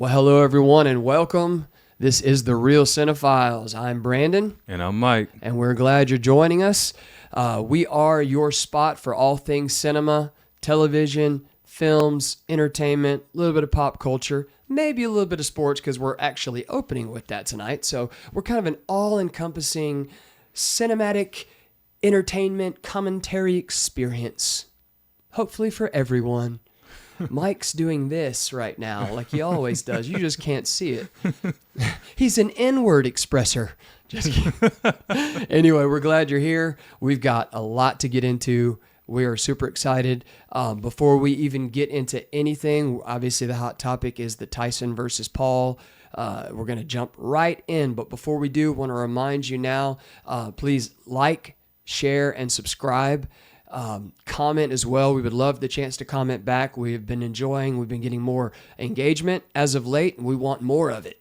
Well, hello, everyone, and welcome. This is the Real Cine-Files. I'm Brandon. And I'm Mike. And we're glad you're joining us. We are your spot for all things cinema, television, films, entertainment, a little bit of pop culture, maybe a little bit of sports because we're actually opening with that tonight. So we're kind of an all-encompassing cinematic entertainment commentary experience, hopefully for everyone. Mike's doing this right now like he always does. You just can't see it. He's an N-word expresser. Just kidding. Anyway, we're glad you're here. We've got a lot to get into. We are super excited. Before we even get into anything, obviously the hot topic is the Tyson versus Paul. We're going to jump right in. But before we do, I want to remind you now, please like, share, and subscribe. Comment as well. We would love the chance to comment back. We've been getting more engagement as of late, and we want more of it.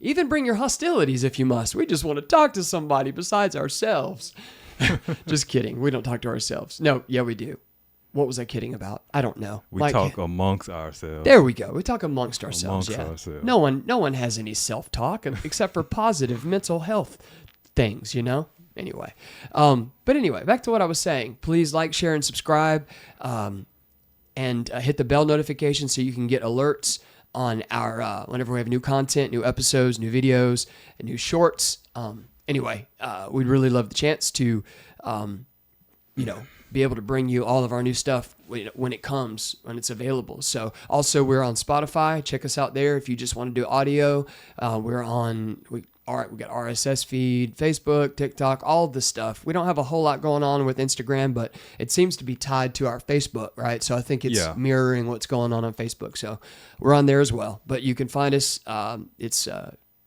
Even bring your hostilities if you must. We just want to talk to somebody besides ourselves. Just kidding. We don't talk to ourselves. No, yeah, we do. What was I kidding about? I don't know. We talk amongst ourselves. There we go. We talk amongst ourselves. Ourselves. No one has any self-talk except for positive mental health things, you know? Anyway, back to what I was saying. Please like, share, and subscribe, and hit the bell notification so you can get alerts on our whenever we have new content, new episodes, new videos, and new shorts. We'd really love the chance to, be able to bring you all of our new stuff when it's available. So also we're on Spotify. Check us out there if you just want to do audio. We got RSS feed, Facebook, TikTok, all of this stuff. We don't have a whole lot going on with Instagram, but it seems to be tied to our Facebook, right? So I think it's mirroring what's going on Facebook. So we're on there as well. But you can find us. It's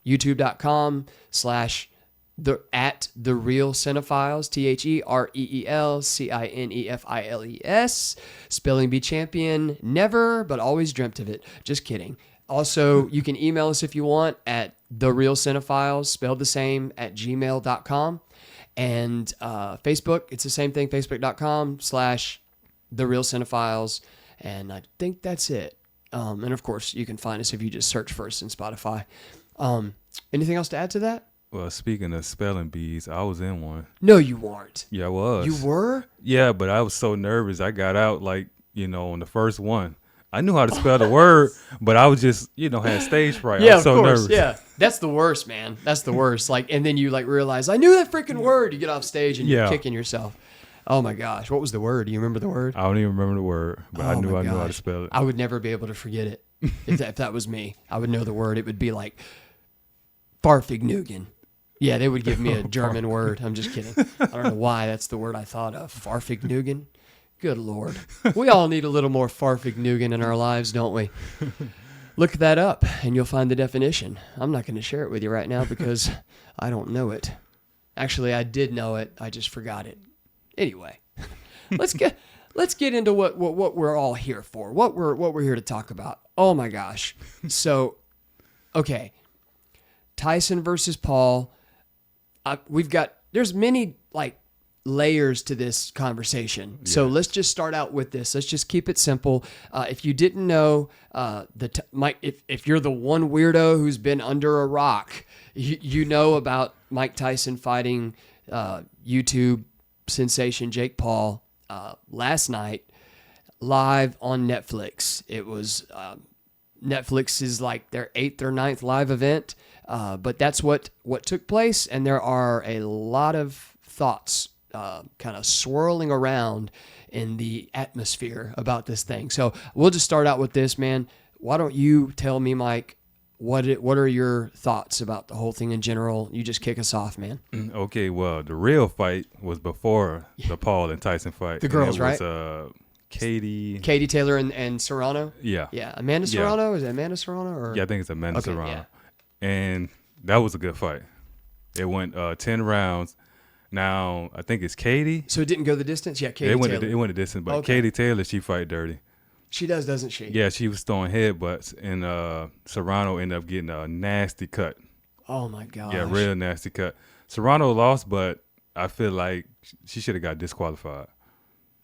youtube.com/The Real Cine-Files, TheReelCinefiles. Spelling bee champion, never, but always dreamt of it. Just kidding. Also, you can email us if you want at therealcinephiles, spelled the same, at gmail.com. And Facebook, it's the same thing, facebook.com/therealcinephiles. And I think that's it. And of course, you can find us if you just search for us in Spotify. Anything else to add to that? Well, speaking of spelling bees, I was in one. No, you weren't. Yeah, I was. You were? Yeah, but I was so nervous. I got out on the first one. I knew how to spell the word, but I was just, had stage fright. Yeah, I was so nervous. Yeah, that's the worst, man. That's the worst. And then you realize, I knew that freaking word. You get off stage and you're kicking yourself. Oh my gosh, what was the word? Do you remember the word? I don't even remember the word, but I knew how to spell it. I would never be able to forget it. If that was me, I would know the word. It would be like Farfignugan. Yeah, they would give me a German word. I'm just kidding. I don't know why that's the word I thought of. Farfignugan. Good Lord. We all need a little more Farfignugan in our lives, don't we? Look that up, and you'll find the definition. I'm not going to share it with you right now because I don't know it. Actually, I did know it. I just forgot it. Anyway, let's get into what we're all here for. What we're here to talk about. Oh my gosh. So, okay, Tyson versus Paul. There's many layers to this conversation. Yeah. So let's just start out with this. Let's just keep it simple. If you didn't know, Mike, if you're the one weirdo who's been under a rock, you know about Mike Tyson fighting YouTube sensation Jake Paul last night live on Netflix. It was Netflix is their 8th or 9th live event, but that's what took place, and there are a lot of thoughts kind of swirling around in the atmosphere about this thing. So we'll just start out with this, man. Why don't you tell me, Mike, what are your thoughts about the whole thing in general? You just kick us off, man. Okay, well, the real fight was before the Paul and Tyson fight. The girls, right? It was Katie Taylor and Serrano? Yeah. Yeah. Amanda Serrano? Is it Amanda Serrano? Or? Yeah, I think it's Amanda Serrano. Yeah. And that was a good fight. It went 10 rounds. Now, I think it's Katie. So it didn't go the distance? Yeah, Katie Taylor. It went the distance, but Katie Taylor, she fight dirty. She does, doesn't she? Yeah, she was throwing headbutts, and Serrano ended up getting a nasty cut. Oh, my gosh. Yeah, real nasty cut. Serrano lost, but I feel like she should have got disqualified.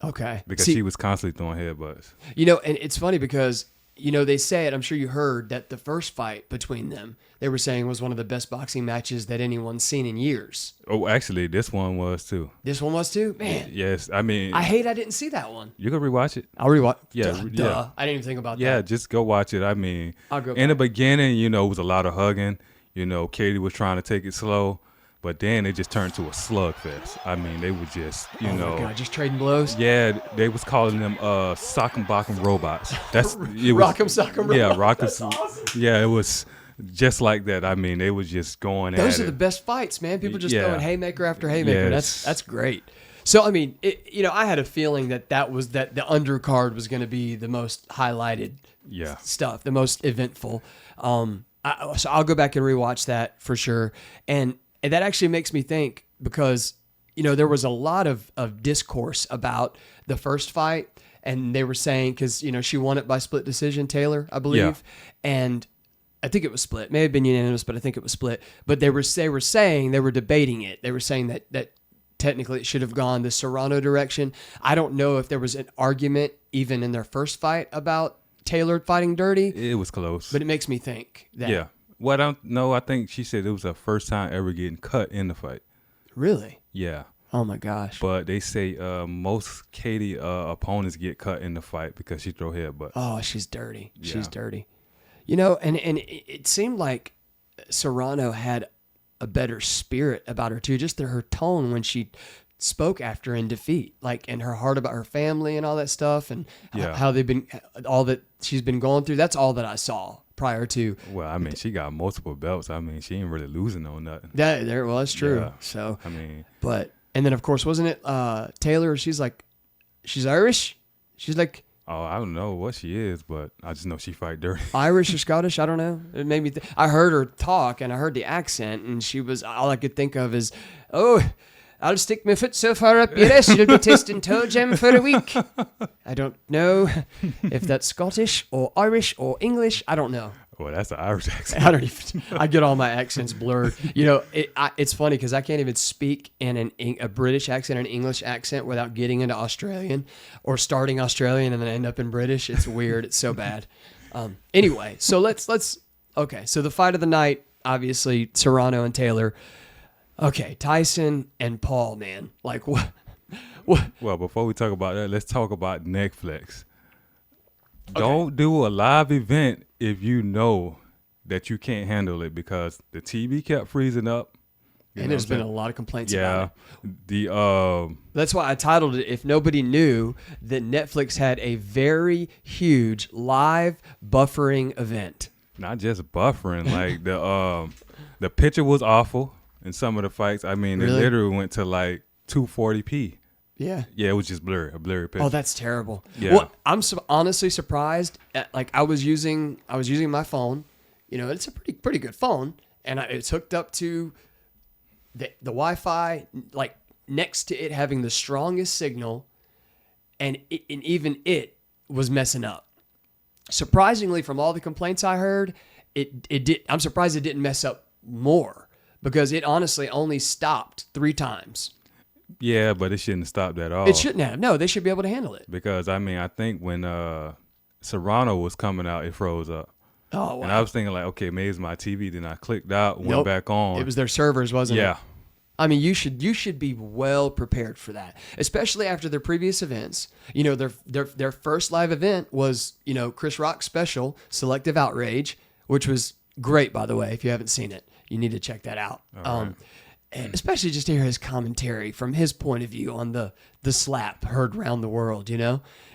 Okay. Because she was constantly throwing headbutts. And it's funny because they say it, I'm sure you heard that the first fight between them, they were saying was one of the best boxing matches that anyone's seen in years. Oh, actually, this one was too. This one was too? Man. Yes, I mean. I didn't see that one. You can rewatch it. I'll rewatch. Yeah, Duh. I didn't even think about that. Yeah, just go watch it. I mean, I'll go in the back. beginning, it was a lot of hugging. Katie was trying to take it slow. But then it just turned to a slugfest. I mean, they were just, Oh my God, just trading blows? Yeah, they was calling them sock'em bock'em robots. Rock'em sock'em robots. Yeah, rock'em. That's awesome. Yeah, it was just like that. I mean, they was just going Those at are it. the best fights, man. People just Yeah. throwing haymaker after haymaker. Yes. That's great. So, I mean, I had a feeling that the undercard was going to be the most highlighted stuff, the most eventful. So I'll go back and rewatch that for sure. And that actually makes me think because, there was a lot of discourse about the first fight, and they were saying, because, she won it by split decision, Taylor, I believe. Yeah. And I think it was split. May have been unanimous, but I think it was split. But they were debating it. They were saying that technically it should have gone the Serrano direction. I don't know if there was an argument even in their first fight about Taylor fighting dirty. It was close. But it makes me think that. Yeah. Well, I don't know. I think she said it was her first time ever getting cut in the fight. Really? Yeah. Oh, my gosh. But they say most Katie opponents get cut in the fight because she throw headbutts. Oh, she's dirty. Yeah. She's dirty. And it seemed like Serrano had a better spirit about her, too. Just her tone when she spoke after in defeat, and her heart about her family and all that stuff, and how they've been, all that she's been going through. That's all that I saw prior to. Well, I mean, she got multiple belts. I mean, she ain't really losing on nothing. Well, that's true. Yeah. So, I mean, and then of course, wasn't it Taylor? She's Irish. She's like, oh, I don't know what she is, but I just know she fight dirty. Irish or Scottish, I don't know. It made me. I heard her talk and I heard the accent, and she was all I could think of is, oh, I'll stick my foot so far up your ass you'll be tasting toe jam for a week. I don't know if that's Scottish or Irish or English. I don't know. Well, that's an Irish accent. I don't even. I get all my accents blurred. It's funny because I can't even speak in a British accent or an English accent without getting into Australian or starting Australian and then end up in British. It's weird. It's so bad. Anyway, so let's. Okay, so the fight of the night, obviously Serrano and Taylor. Okay, Tyson and Paul, man. Like what? Well, before we talk about that, let's talk about Netflix. Okay. Don't do a live event if you know that you can't handle it because the TV kept freezing up. And there's been a lot of complaints about it. That's why I titled it, If Nobody Knew, that Netflix had a very huge live buffering event. Not just buffering, like the picture was awful in some of the fights. I mean, Really? It literally went to like 240p. Yeah. Yeah, it was just a blurry picture. Oh, that's terrible. Yeah. Well, I'm honestly surprised. I was using my phone. It's a pretty good phone, and it's hooked up to the Wi-Fi, like next to it having the strongest signal, and even it was messing up. Surprisingly, from all the complaints I heard, it did. I'm surprised it didn't mess up more because it honestly only stopped 3 times. Yeah, but it shouldn't have stopped at all. It shouldn't have. No, they should be able to handle it. Because, I mean, I think when Serrano was coming out, it froze up. Oh, wow. And I was thinking like, okay, maybe it's my TV. Then I clicked out, went back on. It was their servers, wasn't it? Yeah. I mean, you should be well prepared for that, especially after their previous events. Their first live event was, Chris Rock's special, Selective Outrage, which was great, by the way. If you haven't seen it, you need to check that out. Right. And especially just to hear his commentary from his point of view on the slap heard around the world.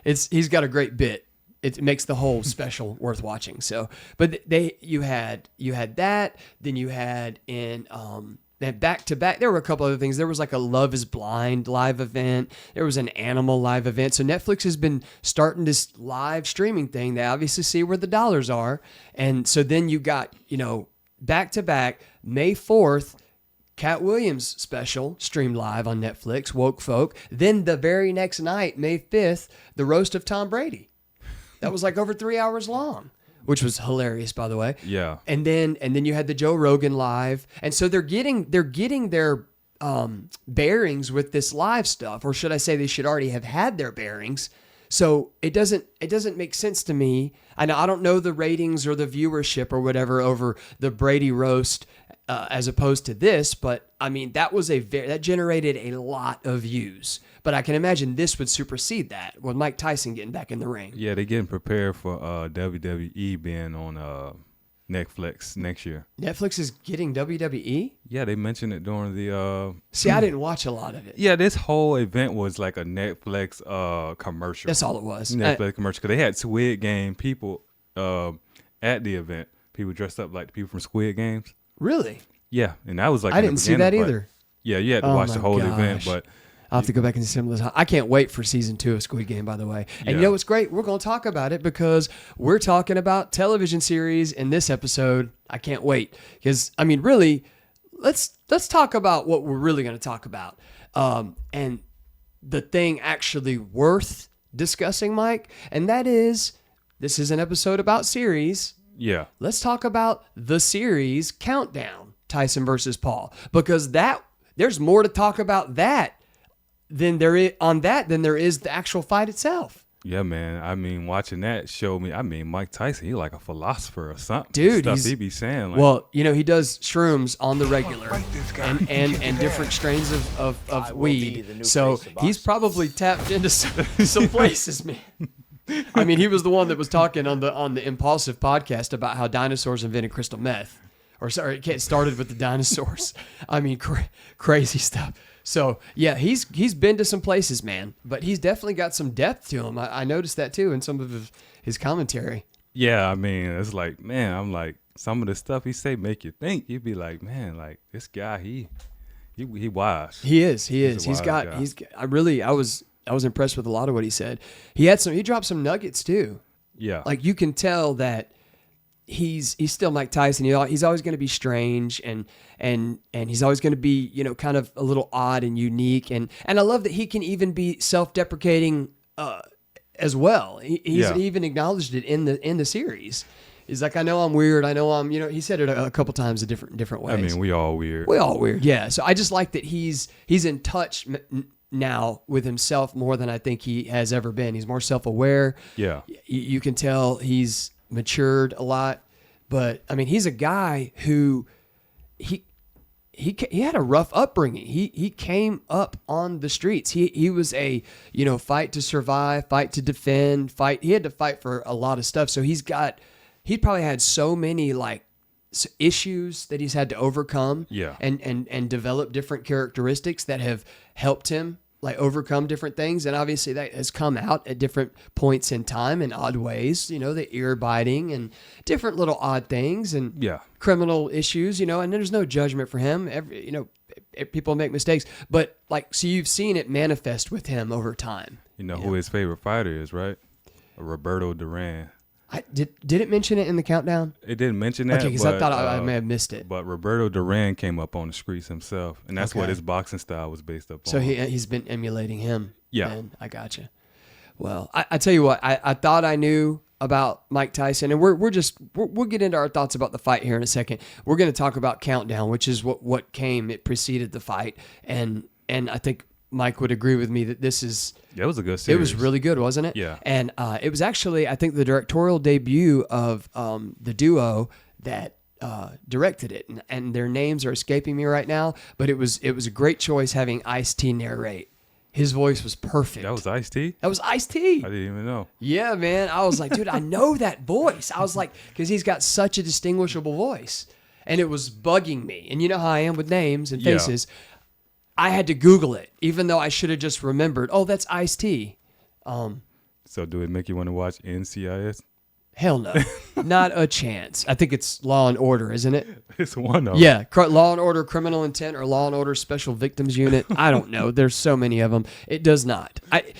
He's got a great bit. It makes the whole special worth watching. So, but you had that, then you had then back to back, there were a couple other things. There was like a Love is Blind live event. There was an Animal live event. So Netflix has been starting this live streaming thing. They obviously see where the dollars are. And so then you got, back to back, May 4th, Cat Williams special streamed live on Netflix, Woke Folk. Then the very next night, May 5th, the roast of Tom Brady. That was like over 3 hours long, which was hilarious, by the way. Yeah. And then you had the Joe Rogan live, and so they're getting their bearings with this live stuff, or should I say they should already have had their bearings, So it doesn't make sense to me. I don't know the ratings or the viewership or whatever over the Brady roast as opposed to this, but I mean that generated a lot of views. But I can imagine this would supersede that with Mike Tyson getting back in the ring. Yeah, they're getting prepared for WWE being on Netflix next year. Netflix is getting WWE? Yeah, they mentioned it during the... See, I didn't watch a lot of it. Yeah, this whole event was like a Netflix commercial. That's all it was. Netflix commercial. Because they had Squid Game people at the event. People dressed up like the people from Squid Games. Really? Yeah, and that was like... I didn't see that part. either. Yeah, you had to watch the whole event, but... I'll have to go back and see some of those. I can't wait for season 2 of Squid Game, by the way. And you know what's great? We're going to talk about it because we're talking about television series in this episode. I can't wait because, I mean, really, let's talk about what we're really going to talk about. And the thing actually worth discussing, Mike, and that is, this is an episode about series. Yeah. Let's talk about the series Countdown, Tyson versus Paul, because there's more to talk about that than there is the actual fight itself. Yeah, man. I mean, watching that showed me. I mean, Mike Tyson, he like a philosopher or something. Dude, stuff he be saying. Like, well, he does shrooms on the regular and different strains of weed. So he's probably tapped into some places, man. I mean, he was the one that was talking on the Impulsive podcast about how dinosaurs invented crystal meth. Or sorry, it started with the dinosaurs. I mean, crazy stuff. So yeah, he's been to some places, man, but he's definitely got some depth to him. I noticed that too in some of his commentary. Yeah, I mean, it's like, man, I'm like, some of the stuff he say make you think. You'd be like, man, like this guy, he wise. He is. I was impressed with a lot of what he said. He dropped some nuggets too. Yeah. Like you can tell that he's still Mike Tyson. He's always going to be strange and he's always going to be, kind of a little odd and unique. And I love that he can even be self-deprecating as well. He's even acknowledged it in the series. He's like, I know I'm weird. I know I'm, he said it a couple times in different ways. I mean, we all weird. Yeah. So I just like that he's in touch now with himself more than I think he has ever been. He's more self-aware. Yeah. You can tell he's matured a lot, but I mean, he's a guy who he had a rough upbringing. He came up on the streets. He was a, fight to survive, fight to defend, he had to fight for a lot of stuff. So he probably had so many like issues that he's had to overcome and develop different characteristics that have helped him like overcome different things. And obviously that has come out at different points in time in odd ways, the ear biting and different little odd things and criminal issues, and there's no judgment for him. People make mistakes, but so you've seen it manifest with him over time. You know who his favorite fighter is, right? Roberto Duran. Did it mention it in the countdown? It didn't mention that. Okay, because I thought I may have missed it. But Roberto Duran came up on the streets himself, and that's what his boxing style was based up on. So he's been emulating him. Yeah. Man. I gotcha. Well, I tell you what, I thought I knew about Mike Tyson, and we'll get into our thoughts about the fight here in a second. We're going to talk about Countdown, which is what came. It preceded the fight, and I think Mike would agree with me that this is... That was a good series. It was really good, wasn't it? Yeah. And it was actually, I think, the directorial debut of the duo that directed it. And their names are escaping me right now, but it was a great choice having Ice-T narrate. His voice was perfect. That was Ice-T? That was Ice-T. I didn't even know. Yeah, man. I was like, dude, I know that voice. I was like, because he's got such a distinguishable voice. And it was bugging me. And you know how I am with names and faces. Yeah. I had to Google it, even though I should have just remembered, oh, that's Ice-T. So do it make you want to watch NCIS? Hell no. Not a chance. I think it's Law and Order, isn't it? It's one of them. Yeah, Law and Order Criminal Intent or Law and Order Special Victims Unit. I don't know. There's so many of them. It does not.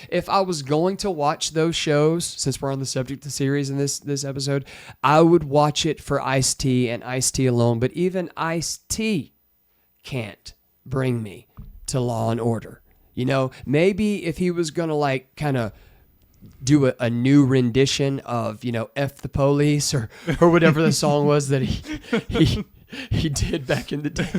If I was going to watch those shows, since we're on the subject of the series in this episode, I would watch it for Ice-T and Ice-T alone. But even Ice-T can't bring me to Law and Order. Maybe if he was going to kind of do a new rendition of, F the Police or whatever the song was that he did back in the day.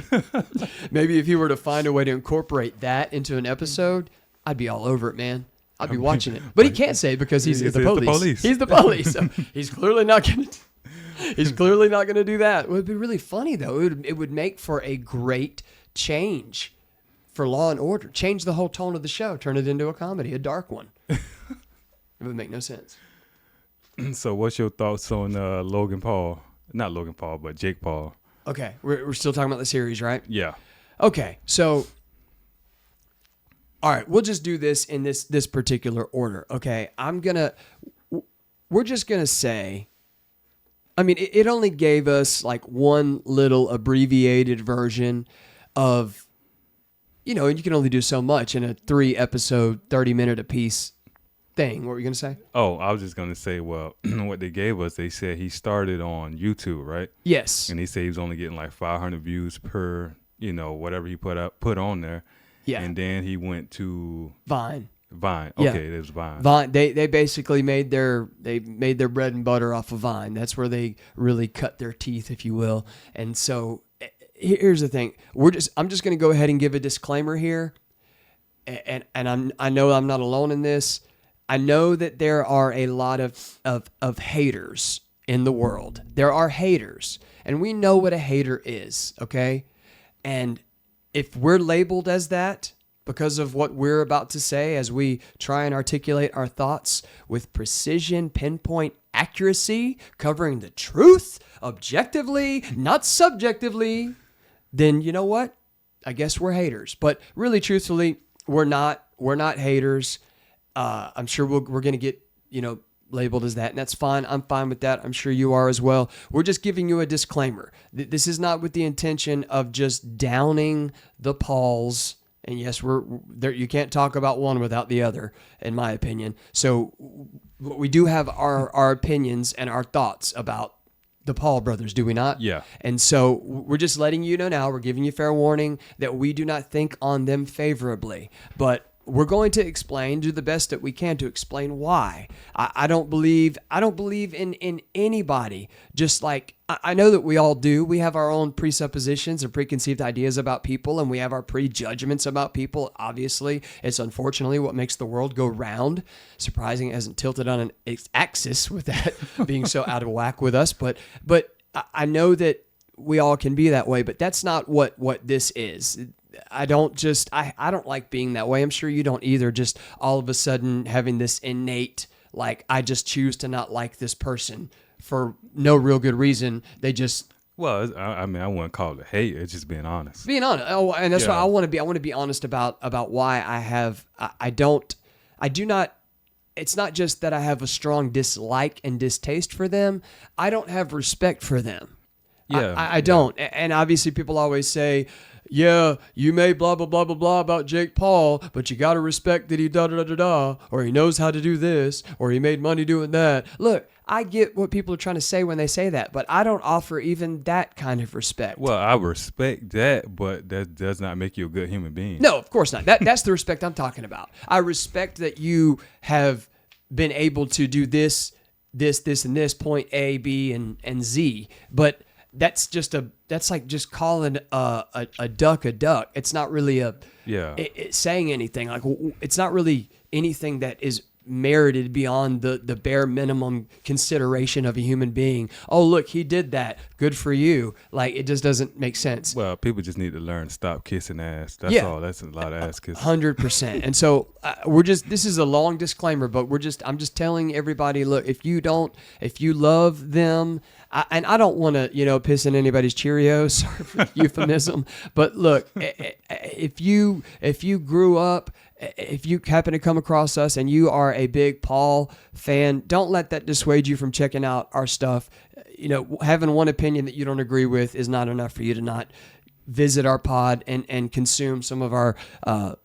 Maybe if he were to find a way to incorporate that into an episode, I'd be all over it, man. I'd be watching it. But he can't say it because he's the police. He's the police. So he's clearly not going to. He's clearly not going to do that. It would be really funny though. It would make for a great change for Law and Order. Change the whole tone of the show. Turn it into a comedy, a dark one. It would make no sense. So, what's your thoughts on Logan Paul? Not Logan Paul, but Jake Paul. Okay, we're still talking about the series, right? Yeah. Okay, so. All right, we'll just do this in this particular order. Okay, we're just gonna say, I mean, it only gave us like one little abbreviated version of, and you can only do so much in a 3-episode, 30-minute apiece thing. What were you gonna say? Oh, I was just gonna say, well, what they gave us, they said he started on YouTube, right? Yes. And he said he was only getting like 500 views per, whatever he put on there. Yeah. And then he went to Vine. Okay, Yeah. it was Vine. Vine. They basically made their bread and butter off of Vine. That's where they really cut their teeth, if you will. And so here's the thing. I'm just going to go ahead and give a disclaimer here. And I know I'm not alone in this. I know that there are a lot of haters in the world. There are haters, and we know what a hater is, okay? And if we're labeled as that because of what we're about to say as we try and articulate our thoughts with precision, pinpoint accuracy, covering the truth objectively, not subjectively, then you know what? I guess we're haters. But really, truthfully, we're not haters. I'm sure we're going to get, labeled as that, and that's fine. I'm fine with that. I'm sure you are as well. We're just giving you a disclaimer. This is not with the intention of just downing the Pauls. And yes, we're there. You can't talk about one without the other, in my opinion. So we do have our opinions and our thoughts about the Paul brothers, do we not? Yeah. And so we're just letting you know now, we're giving you fair warning that we do not think on them favorably, but we're going to do the best that we can to explain why. I don't believe in anybody. Just like I know that we all do. We have our own presuppositions and preconceived ideas about people, and we have our prejudgments about people. Obviously, it's unfortunately what makes the world go round. Surprising it hasn't tilted on an axis with that being so out of whack with us. But I know that we all can be that way, but that's not what this is. I don't like being that way. I'm sure you don't either. Just all of a sudden having this innate, like, I just choose to not like this person for no real good reason. They just... Well, I mean, I wouldn't call it hate. It's just being honest. Being honest. Oh, and that's why I want to be. I want to be honest about why I do not. It's not just that I have a strong dislike and distaste for them. I don't have respect for them. Yeah, I don't. And obviously people always say, yeah, you may blah, blah, blah, blah, blah about Jake Paul, but you got to respect that he da-da-da-da-da, or he knows how to do this, or he made money doing that. Look, I get what people are trying to say when they say that, but I don't offer even that kind of respect. Well, I respect that, but that does not make you a good human being. No, of course not. That's the respect I'm talking about. I respect that you have been able to do this, and this, point A, B, and Z, but that's like just calling a duck a duck. It's not really it's saying anything. Like, it's not really anything that is merited beyond the bare minimum consideration of a human being. Oh, look, he did that. Good for you. Like, it just doesn't make sense. Well, people just need to learn to stop kissing ass. That's all. That's a lot of ass kissing. 100%. And so this is a long disclaimer, but I'm just telling everybody, look, if you love them, and I don't want to, piss in anybody's Cheerios, sorry for the euphemism, but look, if you grew up, if you happen to come across us and you are a big Paul fan, don't let that dissuade you from checking out our stuff. Having one opinion that you don't agree with is not enough for you to not visit our pod and consume some of our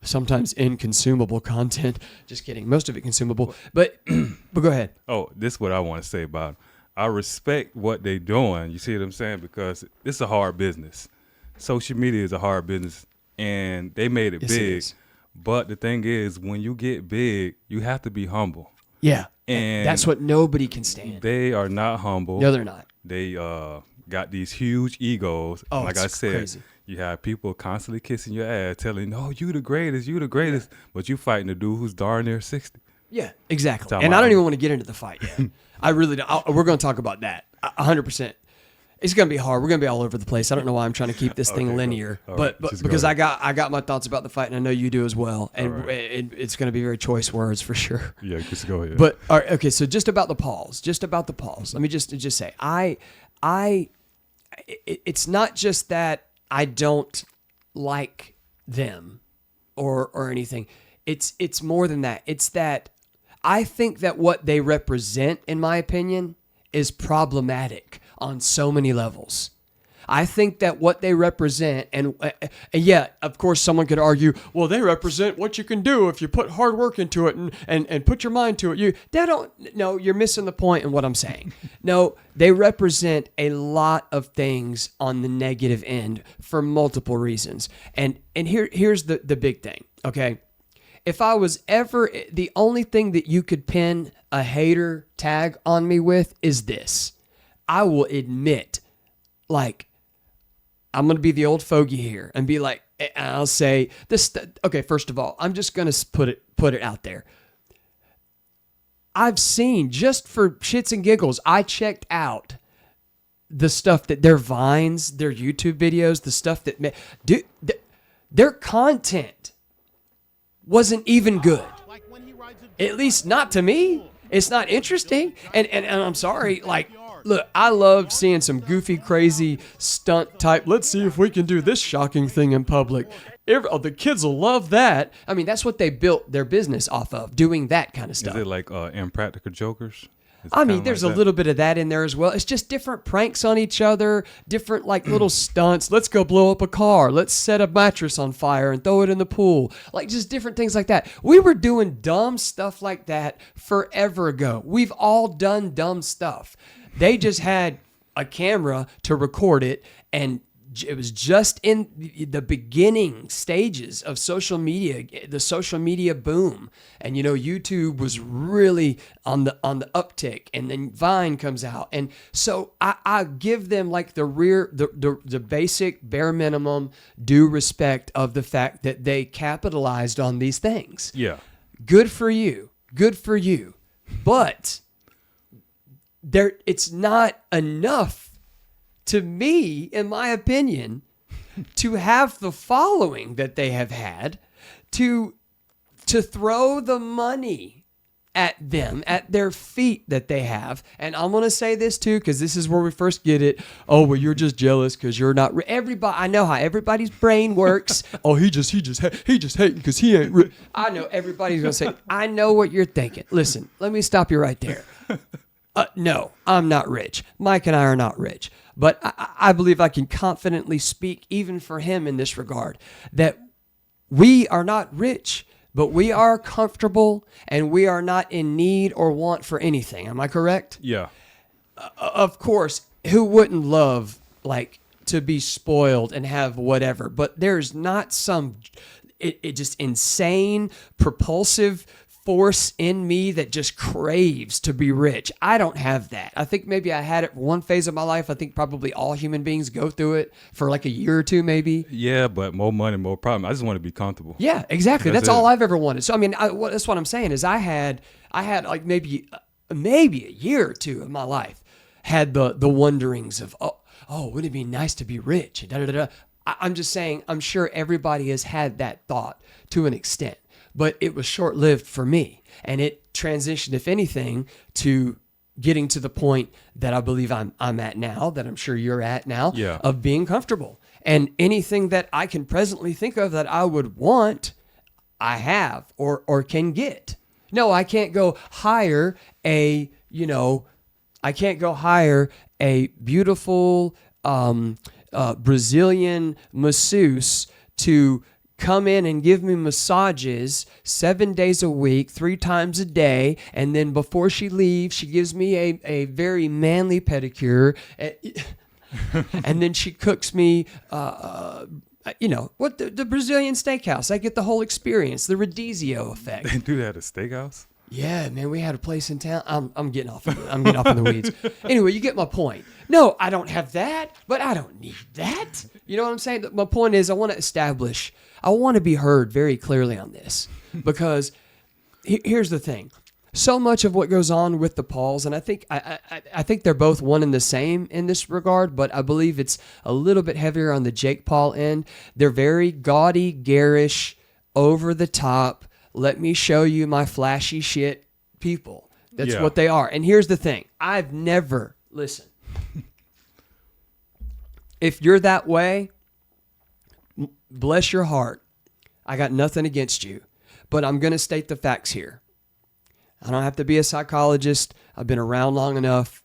sometimes inconsumable content. Just kidding. Most of it consumable. But go ahead. Oh, this is what I want to say about it. I respect what they're doing. You see what I'm saying? Because it's a hard business. Social media is a hard business, and they made it big. It is. But the thing is, when you get big, you have to be humble. Yeah. And that's what nobody can stand. They are not humble. No, they're not. They got these huge egos. Oh, like I said, crazy. You have people constantly kissing your ass, telling, "Oh, you the greatest, you the greatest," but you fighting a dude who's darn near 60. Yeah, exactly. Talking And I about- don't even want to get into the fight yet. I really don't. We're going to talk about that 100%. It's going to be hard. We're going to be all over the place. I don't know why I'm trying to keep this thing Okay, linear, all but right, just because go I ahead. got my thoughts about the fight, and I know you do as well. And right. it's going to be very choice words for sure. Yeah, just go ahead. But all right, okay, so just about the Pauls. Let me just say, it's not just that I don't like them or anything. It's more than that. It's that I think that what they represent, in my opinion, is problematic on so many levels. I think that what they represent, and yeah, of course, someone could argue, well, they represent what you can do if you put hard work into it and put your mind to it. No, you're missing the point in what I'm saying. No, they represent a lot of things on the negative end for multiple reasons. And here's the big thing, okay? If I was ever, the only thing that you could pin a hater tag on me with is this. I will admit, like, I'm going to be the old fogey here and be like, and I'll say this. Okay, first of all, I'm just going to put it out there. I've seen, just for shits and giggles, I checked out the stuff that their Vines, their YouTube videos, the stuff that their content wasn't even good. At least not to me. It's not interesting. And I'm sorry, like, look, I love seeing some goofy, crazy stunt type. Let's see if we can do this shocking thing in public. The kids will love that. I mean, that's what they built their business off of, doing that kind of stuff. Is it like Impractical Jokers? I mean, there's a little bit of that in there as well. It's just different pranks on each other, different like little stunts. Let's go blow up a car. Let's set a mattress on fire and throw it in the pool. Like just different things like that. We were doing dumb stuff like that forever ago. We've all done dumb stuff. They just had a camera to record it, and it was just in the beginning stages of social media, the social media boom. And, YouTube was really on the uptick, and then Vine comes out. And so I give them like the basic bare minimum due respect of the fact that they capitalized on these things. Yeah. Good for you. Good for you. But it's not enough, to me, in my opinion, to have the following that they have had, to throw the money at them, at their feet that they have. And I'm going to say this too, because this is where we first get it. Oh, well, you're just jealous because you're not. Everybody, I know how everybody's brain works. Oh, he just hating because he ain't. I know everybody's going to say, I know what you're thinking. Listen, let me stop you right there. No, I'm not rich. Mike and I are not rich. But I believe I can confidently speak, even for him in this regard, that we are not rich, but we are comfortable and we are not in need or want for anything. Am I correct? Yeah. Of course, who wouldn't love, like, to be spoiled and have whatever? But there's not some it just insane, propulsive force in me that just craves to be rich. I don't have that. I think maybe I had it for one phase of my life. I think probably all human beings go through it for like a year or two, maybe. Yeah, but more money, more problem. I just want to be comfortable. Yeah, exactly. That's it. all I've ever wanted. So I mean, that's what I'm saying is I had like maybe a year or two of my life had the wonderings of oh, wouldn't it be nice to be rich? And da da da. I'm just saying, I'm sure everybody has had that thought to an extent. But it was short-lived for me, and it transitioned, if anything, to getting to the point that I believe I'm at now, that I'm sure you're at now, yeah, of being comfortable. And anything that I can presently think of that I would want, I have or can get. No, I can't go hire a beautiful Brazilian masseuse to come in and give me massages 7 days a week, 3 times a day. And then before she leaves, she gives me a very manly pedicure. And then she cooks me, the Brazilian steakhouse. I get the whole experience, the Radizio effect. They do that at a steakhouse? Yeah, man, we had a place in town. I'm getting off in the weeds. Anyway, you get my point. No, I don't have that, but I don't need that. You know what I'm saying? My point is I want to be heard very clearly on this, because here's the thing. So much of what goes on with the Pauls, and I think they're both one and the same in this regard, but I believe it's a little bit heavier on the Jake Paul end. They're very gaudy, garish, over the top, let me show you my flashy shit people. That's what they are. And here's the thing. I've never, listen, if you're that way, bless your heart. I got nothing against you, but I'm going to state the facts here. I don't have to be a psychologist. I've been around long enough.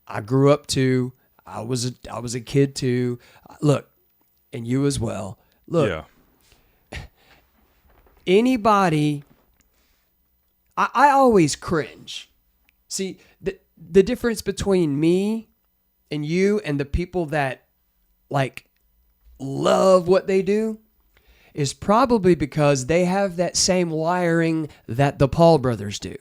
I grew up too. I was a kid too. Look, and you as well. Look, anybody, I always cringe. See, the difference between me and you and the people that like love what they do is probably because they have that same wiring that the Paul brothers do.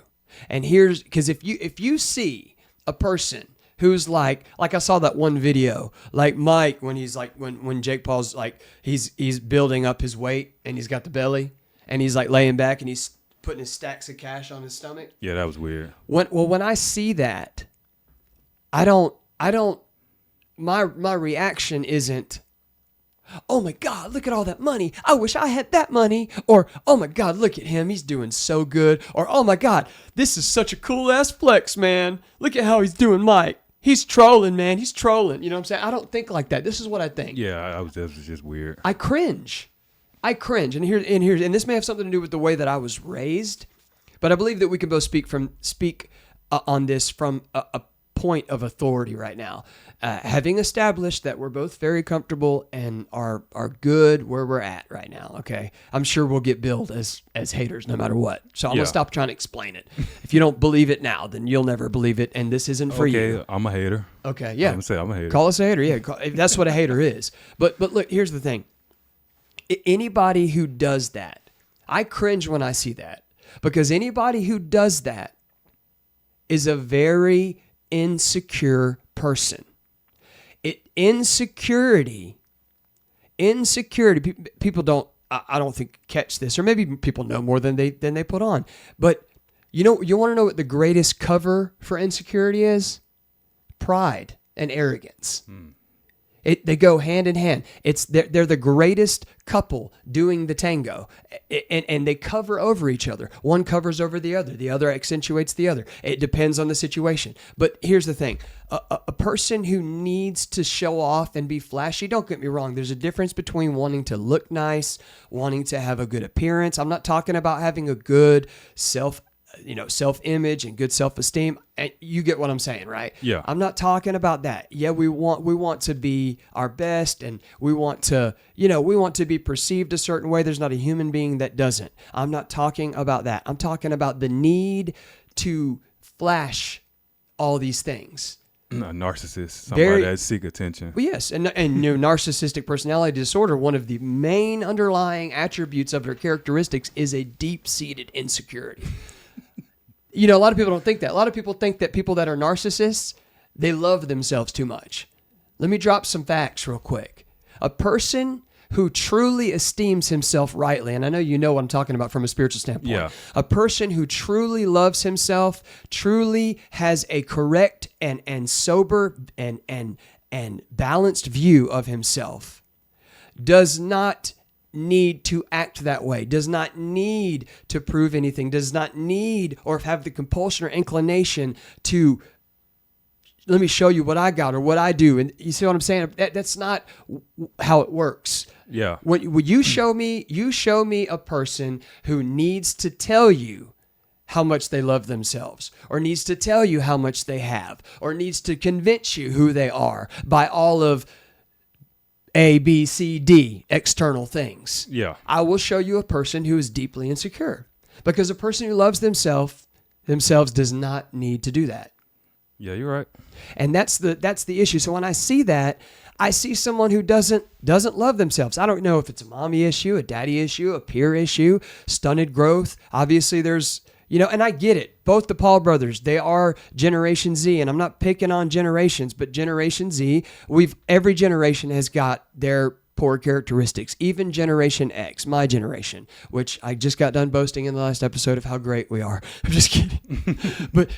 And here's, because if you see a person who's like I saw that one video, like Mike, when he's like, when Jake Paul's like, he's building up his weight and he's got the belly and he's like laying back and he's putting his stacks of cash on his stomach. Yeah, that was weird. When I see that, my reaction isn't, oh my God, look at all that money. I wish I had that money. Or, oh my God, look at him. He's doing so good. Or, oh my God, this is such a cool ass flex, man. Look at how he's doing, Mike. He's trolling, man. He's trolling. You know what I'm saying? I don't think like that. This is what I think. Yeah, that was just weird. I cringe. And this may have something to do with the way that I was raised, but I believe that we can both speak on this from a point of authority right now. Having established that we're both very comfortable and are good where we're at right now, okay? I'm sure we'll get billed as haters no matter what. So I'm going to stop trying to explain it. If you don't believe it now, then you'll never believe it, and this isn't for you. Okay, I'm a hater. Okay, yeah. I'm going to say I'm a hater. Call us a hater, yeah. That's what a hater is. But look, here's the thing. Anybody who does that, I cringe when I see that, because anybody who does that is a very insecure person. Insecurity, people don't, I don't think, catch this, or maybe people know more than they put on. But you want to know what the greatest cover for insecurity is? Pride and arrogance. They go hand in hand. They're the greatest couple doing the tango, and they cover over each other. One covers over the other. The other accentuates the other. It depends on the situation. But here's the thing. A person who needs to show off and be flashy, don't get me wrong, there's a difference between wanting to look nice, wanting to have a good appearance. I'm not talking about having a good self-image and good self-esteem. And you get what I'm saying, right? Yeah. I'm not talking about that. Yeah, we want to be our best, and we want to be perceived a certain way. There's not a human being that doesn't. I'm not talking about that. I'm talking about the need to flash all these things. A narcissist, somebody that seek attention. Well, yes, and narcissistic personality disorder, one of the main underlying attributes of their characteristics is a deep-seated insecurity. A lot of people don't think that. A lot of people think that people that are narcissists, they love themselves too much. Let me drop some facts real quick. A person who truly esteems himself rightly, and I know you know what I'm talking about from a spiritual standpoint. Yeah. A person who truly loves himself, truly has a correct and sober and balanced view of himself, does not need to act that way, does not need to prove anything, does not need or have the compulsion or inclination to, let me show you what I got or what I do. And you see what I'm saying? That's not how it works. Yeah. When you show me a person who needs to tell you how much they love themselves, or needs to tell you how much they have, or needs to convince you who they are by all of A, B, C, D external things. Yeah. I will show you a person who is deeply insecure, because a person who loves themselves does not need to do that. Yeah, you're right. And that's the issue. So when I see that, I see someone who doesn't love themselves. I don't know if it's a mommy issue, a daddy issue, a peer issue, stunted growth. Obviously there's, and I get it. Both the Paul brothers, they are Generation Z, and I'm not picking on generations, but Generation Z, every generation has got their poor characteristics. Even Generation X, my generation, which I just got done boasting in the last episode of how great we are. I'm just kidding. But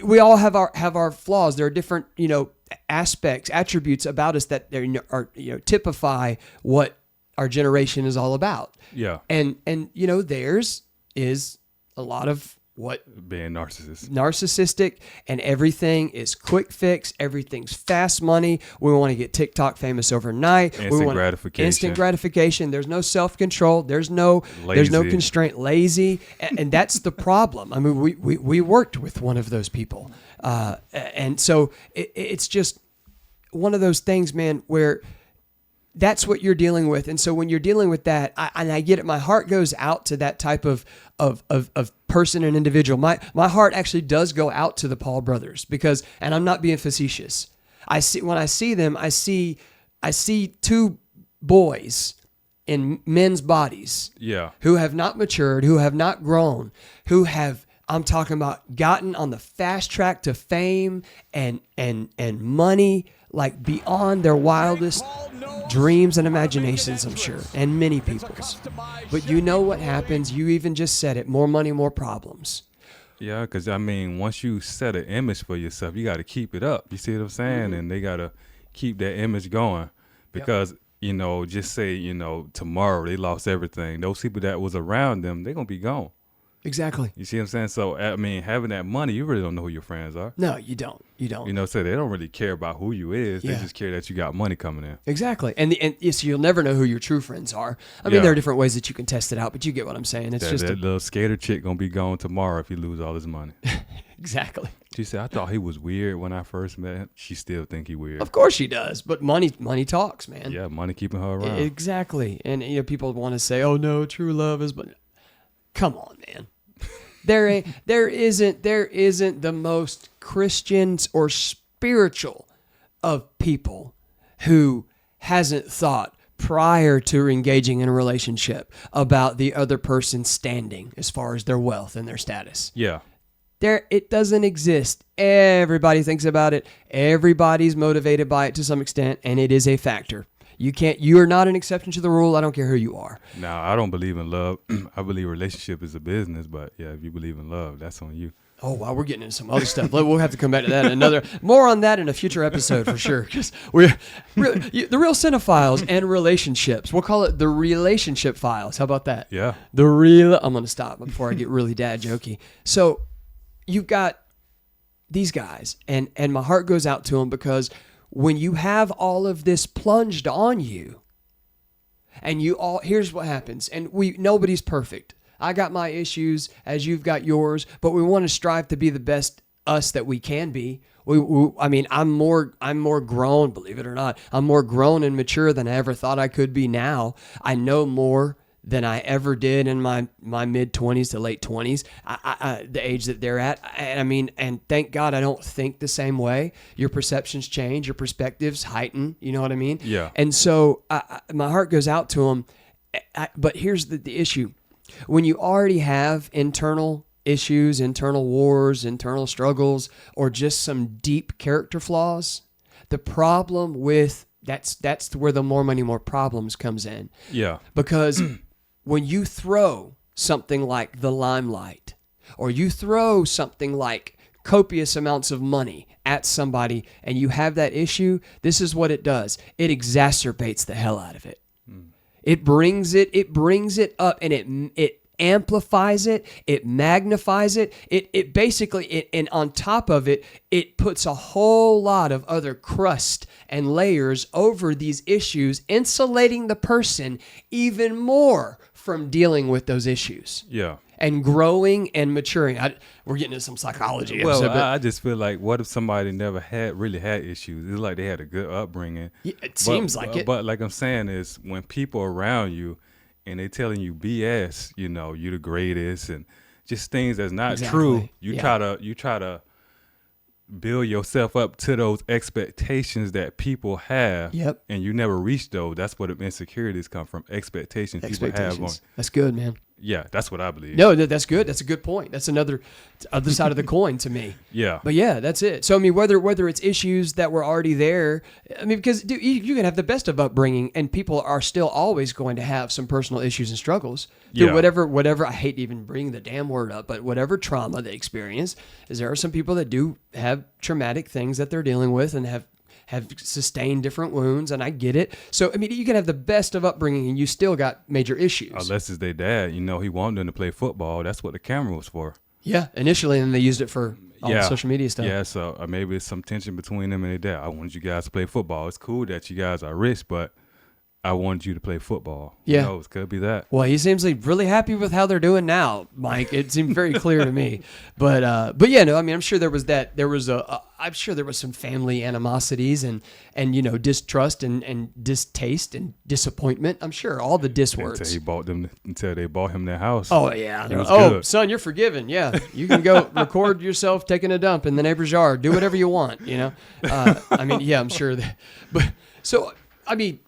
we all have our flaws. There are different, aspects, attributes about us that are typify what our generation is all about. Yeah. And theirs is a lot of what being narcissistic, and everything is quick fix. Everything's fast money. We want to get TikTok famous overnight. Instant gratification. There's no self-control. There's no constraint. Lazy. And that's the problem. I mean, we worked with one of those people. And so it's just one of those things, man, where that's what you're dealing with. And so when you're dealing with that, I get it. My heart goes out to that type of person and individual. My heart actually does go out to the Paul brothers because, and I'm not being facetious. When I see them, I see two boys in men's bodies. Yeah. Who have not matured, who have not grown, who have, I'm talking about, gotten on the fast track to fame and money, like beyond their wildest dreams and imaginations, I'm sure, and many people's. But you know what happens? You even just said it, more money, more problems. Yeah, because, once you set an image for yourself, you got to keep it up. You see what I'm saying? Mm-hmm. And they got to keep that image going because, just say, tomorrow they lost everything. Those people that was around them, they're going to be gone. Exactly. You see what I'm saying? So, having that money, you really don't know who your friends are. No, you don't. So they don't really care about who you is. They just care that you got money coming in. Exactly. And so you'll never know who your true friends are. There are different ways that you can test it out, but you get what I'm saying. It's just that little skater chick going to be gone tomorrow if you lose all his money. Exactly. She said, I thought he was weird when I first met him. She still think he weird. Of course she does. But money talks, man. Yeah, money keeping her around. Exactly. And people want to say, oh no, true love is, but come on, man. There isn't the most Christians or spiritual of people who hasn't thought prior to engaging in a relationship about the other person's standing as far as their wealth and their status. Yeah. It doesn't exist. Everybody thinks about it. Everybody's motivated by it to some extent, and it is a factor. You are not an exception to the rule. I don't care who you are. No, I don't believe in love. I believe relationship is a business, but yeah, if you believe in love, that's on you. Oh, wow, we're getting into some other stuff. We'll have to come back to that more on that in a future episode for sure. Because the real Cine-Files and relationships. We'll call it the relationship files. How about that? Yeah. I'm going to stop before I get really dad jokey. So you've got these guys, and my heart goes out to them because when you have all of this plunged on you, and here's what happens, and nobody's perfect. I got my issues as you've got yours, but we want to strive to be the best us that we can be. I'm more grown, believe it or not. I'm more grown and mature than I ever thought I could be now. I know more than I ever did in my mid-20s to late 20s, the age that they're at. And thank God I don't think the same way. Your perceptions change, your perspectives heighten, you know what I mean? Yeah. And so my heart goes out to them. But here's the issue. When you already have internal issues, internal wars, internal struggles, or just some deep character flaws, the problem with that's where the more money, more problems comes in. Yeah. Because when you throw something like the limelight, or you throw something like copious amounts of money at somebody and you have that issue, this is what it does. It exacerbates the hell out of it. It brings it up, and it amplifies it, it magnifies it, it basically, and on top of it, it puts a whole lot of other crust and layers over these issues, insulating the person even more from dealing with those issues. Yeah. And growing and maturing. We're getting into some psychology. Well, I just feel like, what if somebody never really had issues? It's like they had a good upbringing. Yeah, it seems like it. But like I'm saying is, when people around you and they telling you BS, you the greatest, and just things that's not true, you try to build yourself up to those expectations that people have. Yep. And you never reach those. That's where the insecurities come from. Expectations people have on. That's good, man. Yeah, that's what I believe. No, that's good. That's a good point. That's another other side of the coin to me. Yeah. But yeah, that's it. So I mean, whether it's issues that were already there, I mean, because dude, you can have the best of upbringing, and people are still always going to have some personal issues and struggles. Through whatever. I hate even bringing the damn word up, but whatever trauma they experience, is there are some people that do have traumatic things that they're dealing with and have sustained different wounds, and I get it. So, I mean, you can have the best of upbringing and you still got major issues. Unless it's their dad, he wanted them to play football. That's what the camera was for. Yeah, initially, and they used it for all the social media stuff. Yeah, so maybe it's some tension between them and their dad. I wanted you guys to play football. It's cool that you guys are rich, but I wanted you to play football. Yeah. Who knows? Could be that. Well, he seems like really happy with how they're doing now, Mike. It seemed very clear to me. But yeah, no, I mean, I'm sure there was that. I'm sure there was some family animosities and distrust and distaste and disappointment. I'm sure all the diss words. Until they bought him their house. Oh yeah. Good. Son, you're forgiven. Yeah, you can go record yourself taking a dump in the neighbor's yard. Do whatever you want. I mean, yeah, I'm sure that. But so I mean.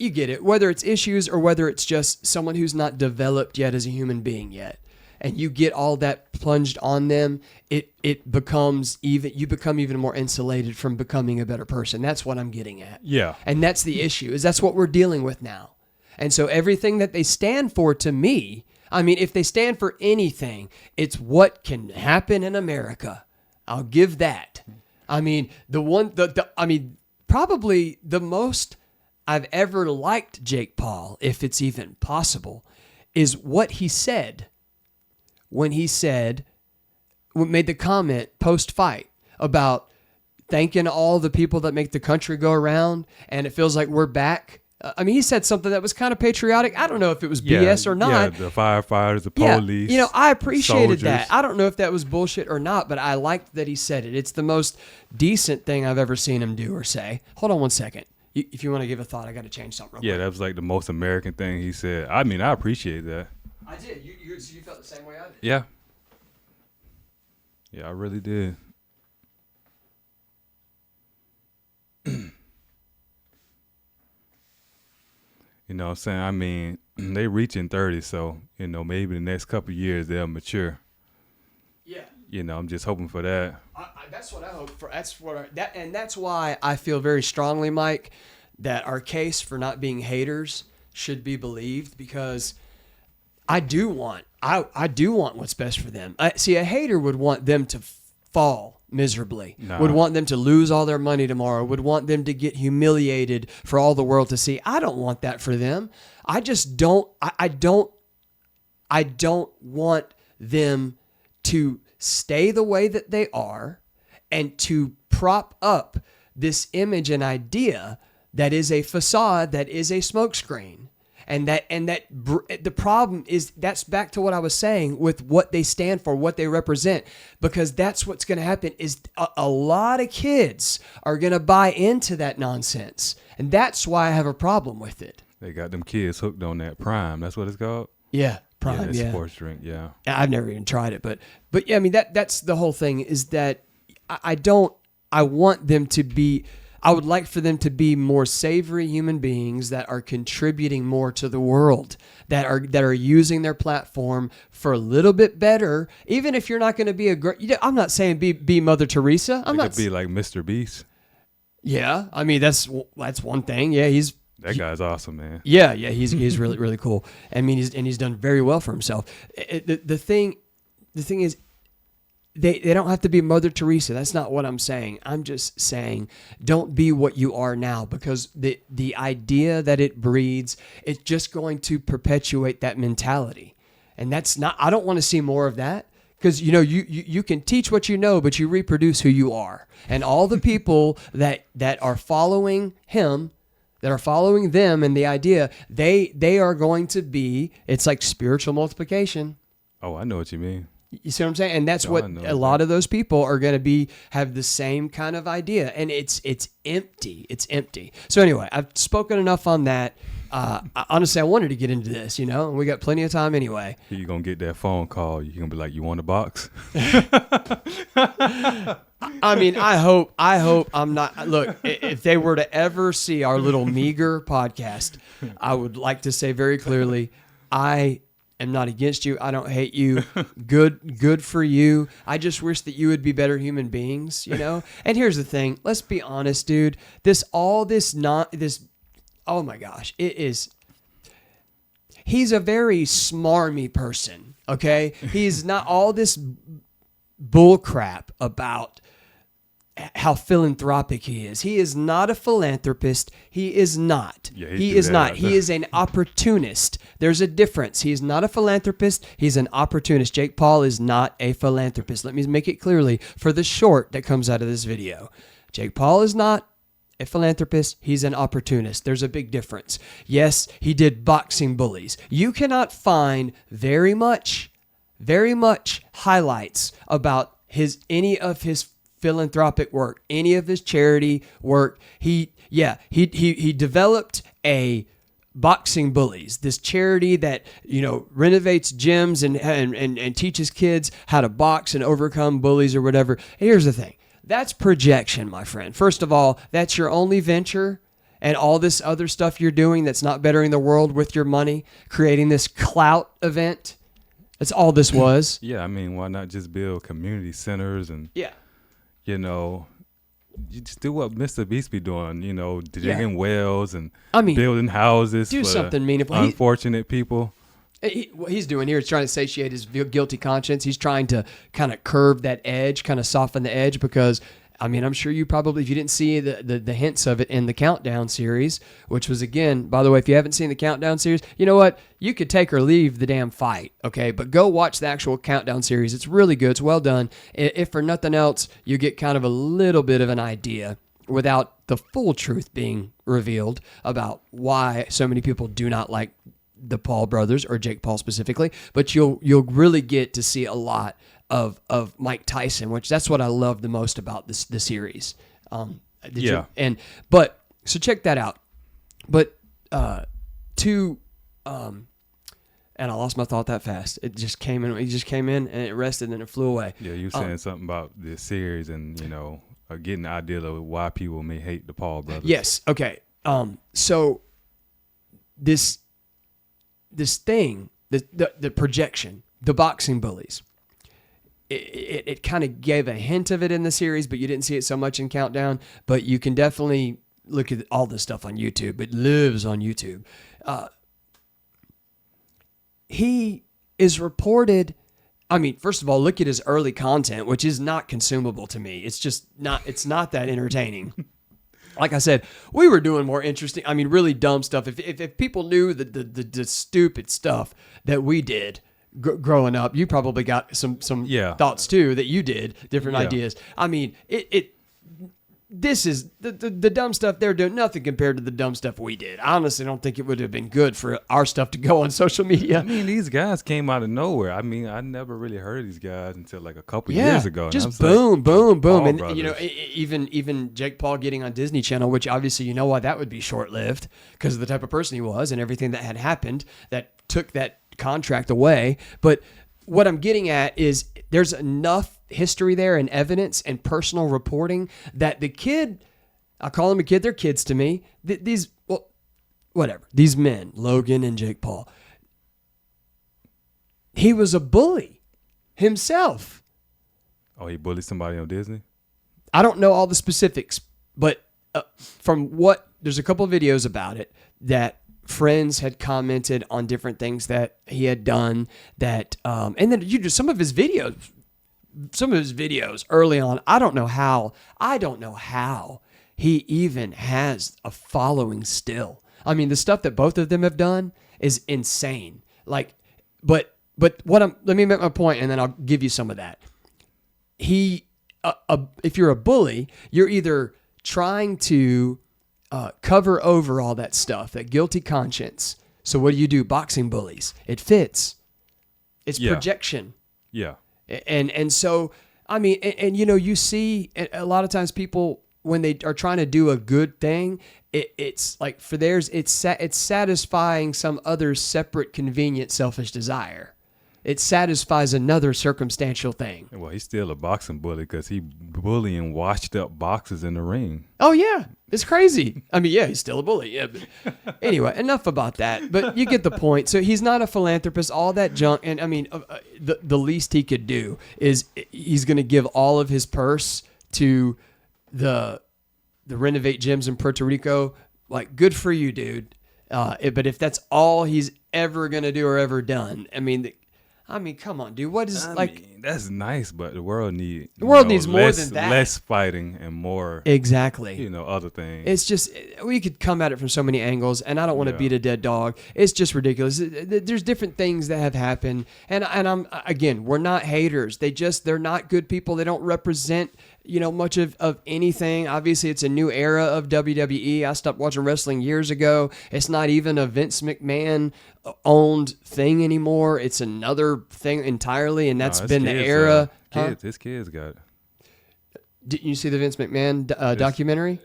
You get it, whether it's issues or whether it's just someone who's not developed yet as a human being yet. And you get all that plunged on them, it becomes you become even more insulated from becoming a better person. That's what I'm getting at. Yeah. And that's the issue, is that's what we're dealing with now. And so everything that they stand for, to me, I mean, if they stand for anything, it's what can happen in America. I'll give that. I mean, probably the most I've ever liked Jake Paul, if it's even possible, is what he said when made the comment post-fight about thanking all the people that make the country go around, and it feels like we're back. I mean, he said something that was kind of patriotic. I don't know if it was BS or not. Yeah, the firefighters, the police. I appreciated soldiers. that. I don't know if that was bullshit or not, but I liked that he said it. It's the most decent thing I've ever seen him do or say. Hold on one second. If you want to give a thought, I got to change something real quick. Yeah, that was like the most American thing he said. I mean, I appreciate that. I did. So you felt the same way I did? Yeah. Yeah, I really did. You know what I'm saying? I mean, they reaching 30, so, maybe the next couple of years they'll mature. Yeah. I'm just hoping for that. That's what I hope for. That's why I feel very strongly, Mike, that our case for not being haters should be believed, because I do want what's best for them. See, a hater would want them to fall miserably, would want them to lose all their money tomorrow, would want them to get humiliated for all the world to see. I don't want that for them. I just don't. I don't want them to stay the way that they are and to prop up this image and idea that is a facade, that is a smokescreen. And the problem is, that's back to what I was saying with what they stand for, what they represent, because that's what's going to happen is a lot of kids are going to buy into that nonsense. And that's why I have a problem with it. They got them kids hooked on that Prime. That's what it's called? Yeah. Prime, yeah. Sports drink, yeah. I've never even tried it, but yeah, I mean, that's the whole thing, is that I want them to be, I would like for them to be more savory human beings that are contributing more to the world, that are using their platform for a little bit better, even if you're not going to be a great, I'm not saying be Mother Teresa. I'm not. Could be like Mr. Beast. Yeah, I mean, that's one thing. Yeah, that guy's awesome, man. Yeah, he's really, really cool. I mean, he's done very well for himself. The thing is, they don't have to be Mother Teresa. That's not what I'm saying. I'm just saying, don't be what you are now, because the idea that it breeds, it's just going to perpetuate that mentality, and that's not. I don't want to see more of that. Because, you can teach what you know, but you reproduce who you are. And all the people that are following him, that are following them and the idea, they are going to be, it's like spiritual multiplication. Oh, I know what you mean. You see what I'm saying? And that's what a lot of those people are going to have the same kind of idea. And it's empty. It's empty. So anyway, I've spoken enough on that. Honestly, I wanted to get into this, and we got plenty of time anyway. You're going to get that phone call. You're going to be like, you want a box? I mean, I hope I'm not. Look, if they were to ever see our little meager podcast, I would like to say very clearly, I am not against you. I don't hate you. Good for you. I just wish that you would be better human beings, you know? And here's the thing. Let's be honest, dude. Oh my gosh. He's a very smarmy person, okay? He's not all this bull crap about how philanthropic he is. He is not a philanthropist. He is not. Yeah, he is not. He is an opportunist. There's a difference. He's not a philanthropist. He's an opportunist. Jake Paul is not a philanthropist. Let me make it clearly for the short that comes out of this video. Jake Paul is not a philanthropist. He's an opportunist. There's a big difference. Yes, he did boxing bullies. You cannot find very much highlights about any of his philanthropic work, any of his charity work. He developed a boxing bullies, this charity that, you know, renovates gyms and teaches kids how to box and overcome bullies or whatever. Here's the thing. That's projection, my friend. First of all, that's your only venture, and all this other stuff you're doing that's not bettering the world with your money, creating this clout event. That's all this was. Yeah, I mean, why not just build community centers and, you know, you just do what Mr. Beast be doing, you know, digging wells and building houses do for something meaningful. Unfortunate people. What he's doing here is trying to satiate his guilty conscience. He's trying to kind of curve that edge, kind of soften the edge, because, I mean, I'm sure you probably, if you didn't see the hints of it in the Countdown series, which was, again, by the way, if you haven't seen the Countdown series, you know what? You could take or leave the damn fight, okay? But go watch the actual Countdown series. It's really good. It's well done. If for nothing else, you get kind of a little bit of an idea without the full truth being revealed about why so many people do not like the Paul brothers, or Jake Paul specifically, but you'll really get to see a lot of Mike Tyson, which that's what I love the most about the series. So check that out. But and I lost my thought that fast. It just came in. It just came in and it rested and it flew away. Yeah, you were saying something about this series and, you know, getting the idea of why people may hate the Paul brothers. Yes. Okay. So this thing, the projection, the boxing bullies, it kind of gave a hint of it in the series, but you didn't see it so much in Countdown. But you can definitely look at all this stuff on YouTube. It lives on YouTube. He is reported, I mean, first of all, look at his early content, which is not consumable to me. It's not that entertaining. Like I said, we were doing more interesting, I mean, really dumb stuff. If people knew the stupid stuff that we did growing up, you probably got some thoughts too that you did, different ideas. I mean, this is the dumb stuff they're doing, nothing compared to the dumb stuff we did. I honestly don't think it would have been good for our stuff to go on social media. I mean, these guys came out of nowhere. I mean, I never really heard of these guys until like a couple years ago. Just boom. And, you know, even Jake Paul getting on Disney Channel, which obviously you know why that would be short-lived because of the type of person he was and everything that had happened that took that contract away. But what I'm getting at is there's enough history there and evidence and personal reporting that the kid, I call him a kid, they're kids to me. These men, Logan and Jake Paul, he was a bully himself. Oh, he bullied somebody on Disney? I don't know all the specifics, but there's a couple of videos about it that friends had commented on different things that he had done that, and then some of his videos early on, I don't know how he even has a following still. I mean, the stuff that both of them have done is insane. Like, but let me make my point and then I'll give you some of that. If you're a bully, you're either trying to cover over all that stuff, that guilty conscience. So what do? Boxing bullies. It fits. It's projection. Yeah. And so, I mean, and you know, you see a lot of times people, when they are trying to do a good thing, it's like for theirs, it's satisfying some other separate, convenient, selfish desire. it satisfies another circumstantial thing. Well, he's still a boxing bully because he bullying washed up boxers in the ring. Oh, yeah. It's crazy. I mean, yeah, he's still a bully. Yeah, but anyway, enough about that. But you get the point. So he's not a philanthropist, all that junk. And I mean, the least he could do is he's going to give all of his purse to the renovate gyms in Puerto Rico. Like, good for you, dude. But if that's all he's ever going to do or ever done, I mean, come on, dude. What is that's nice, but the world needs more than that. Less fighting and more exactly. Other things. It's just we could come at it from so many angles, and I don't want to beat a dead dog. It's just ridiculous. There's different things that have happened, and I'm again, we're not haters. They're not good people. They don't represent much of anything. Obviously, it's a new era of WWE. I stopped watching wrestling years ago. It's not even a Vince McMahon owned thing anymore. It's another thing entirely, and that's been the era. His kids got it. Didn't you see the Vince McMahon documentary?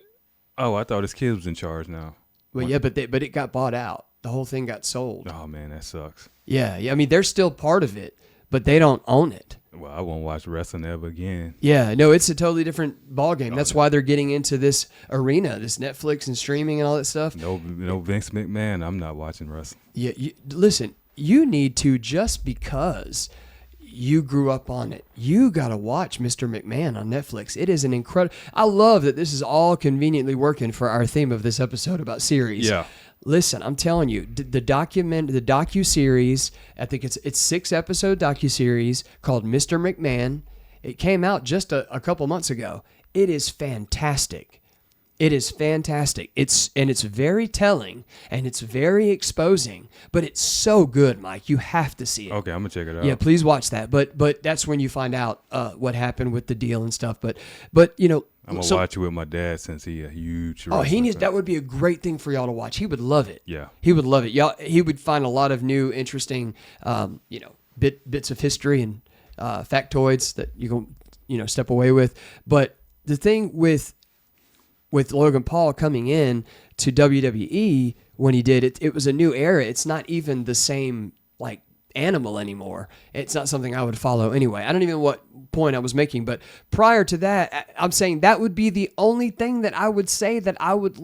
Oh, I thought his kids was in charge now. Well, yeah, but it got bought out. The whole thing got sold. Oh man, that sucks. Yeah. I mean, they're still part of it, but they don't own it. Well, I won't watch wrestling ever again. Yeah, no, it's a totally different ballgame. That's why they're getting into this arena, this Netflix and streaming and all that stuff. No Vince McMahon. I'm not watching wrestling. Yeah, listen, you need to, just because you grew up on it, you got to watch Mr. McMahon on Netflix. It is an incredible... I love that this is all conveniently working for our theme of this episode about series. Yeah. Listen, I'm telling you, the docuseries, I think it's 6-episode docuseries called Mr. McMahon. It came out just a couple months ago. It is fantastic. It is fantastic. It's very telling and it's very exposing, but it's so good, Mike. You have to see it. Okay, I'm gonna check it out. Yeah, please watch that. But that's when you find out what happened with the deal and stuff. But I'm gonna watch it with my dad since he's a huge. That would be a great thing for y'all to watch. He would love it. Yeah, he would love it. Y'all, he would find a lot of new, interesting, bits of history and factoids that you can step away with. But the thing with Logan Paul coming in to WWE when he did it, it was a new era. It's not even the same animal anymore. It's not something I would follow anyway. I don't even know what point I was making, but prior to that, I'm saying that would be the only thing that I would say that I would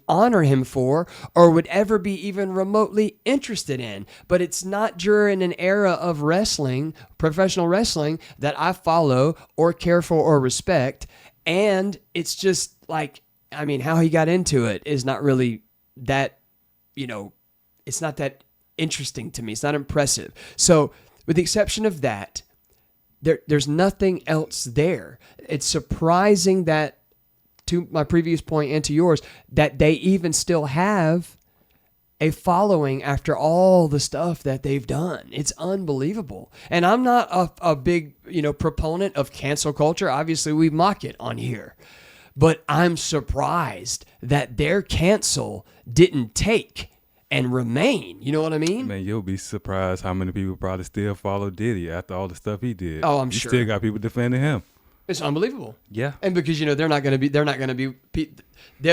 honor him for, or would ever be even remotely interested in. But it's not during an era of wrestling, professional wrestling, that I follow or care for or respect. And it's just how he got into it is not really that, it's not that interesting to me. It's not impressive. So with the exception of that, there's nothing else there. It's surprising that, to my previous point and to yours, that they even still have a following after all the stuff that they've done. It's unbelievable. And I'm not a big, proponent of cancel culture. Obviously, we mock it on here. But I'm surprised that their cancel didn't take and remain. You know what I mean? Man, you'll be surprised how many people probably still follow Diddy after all the stuff he did. Oh, I'm you sure. Still got people defending him. It's unbelievable. Yeah. And because, they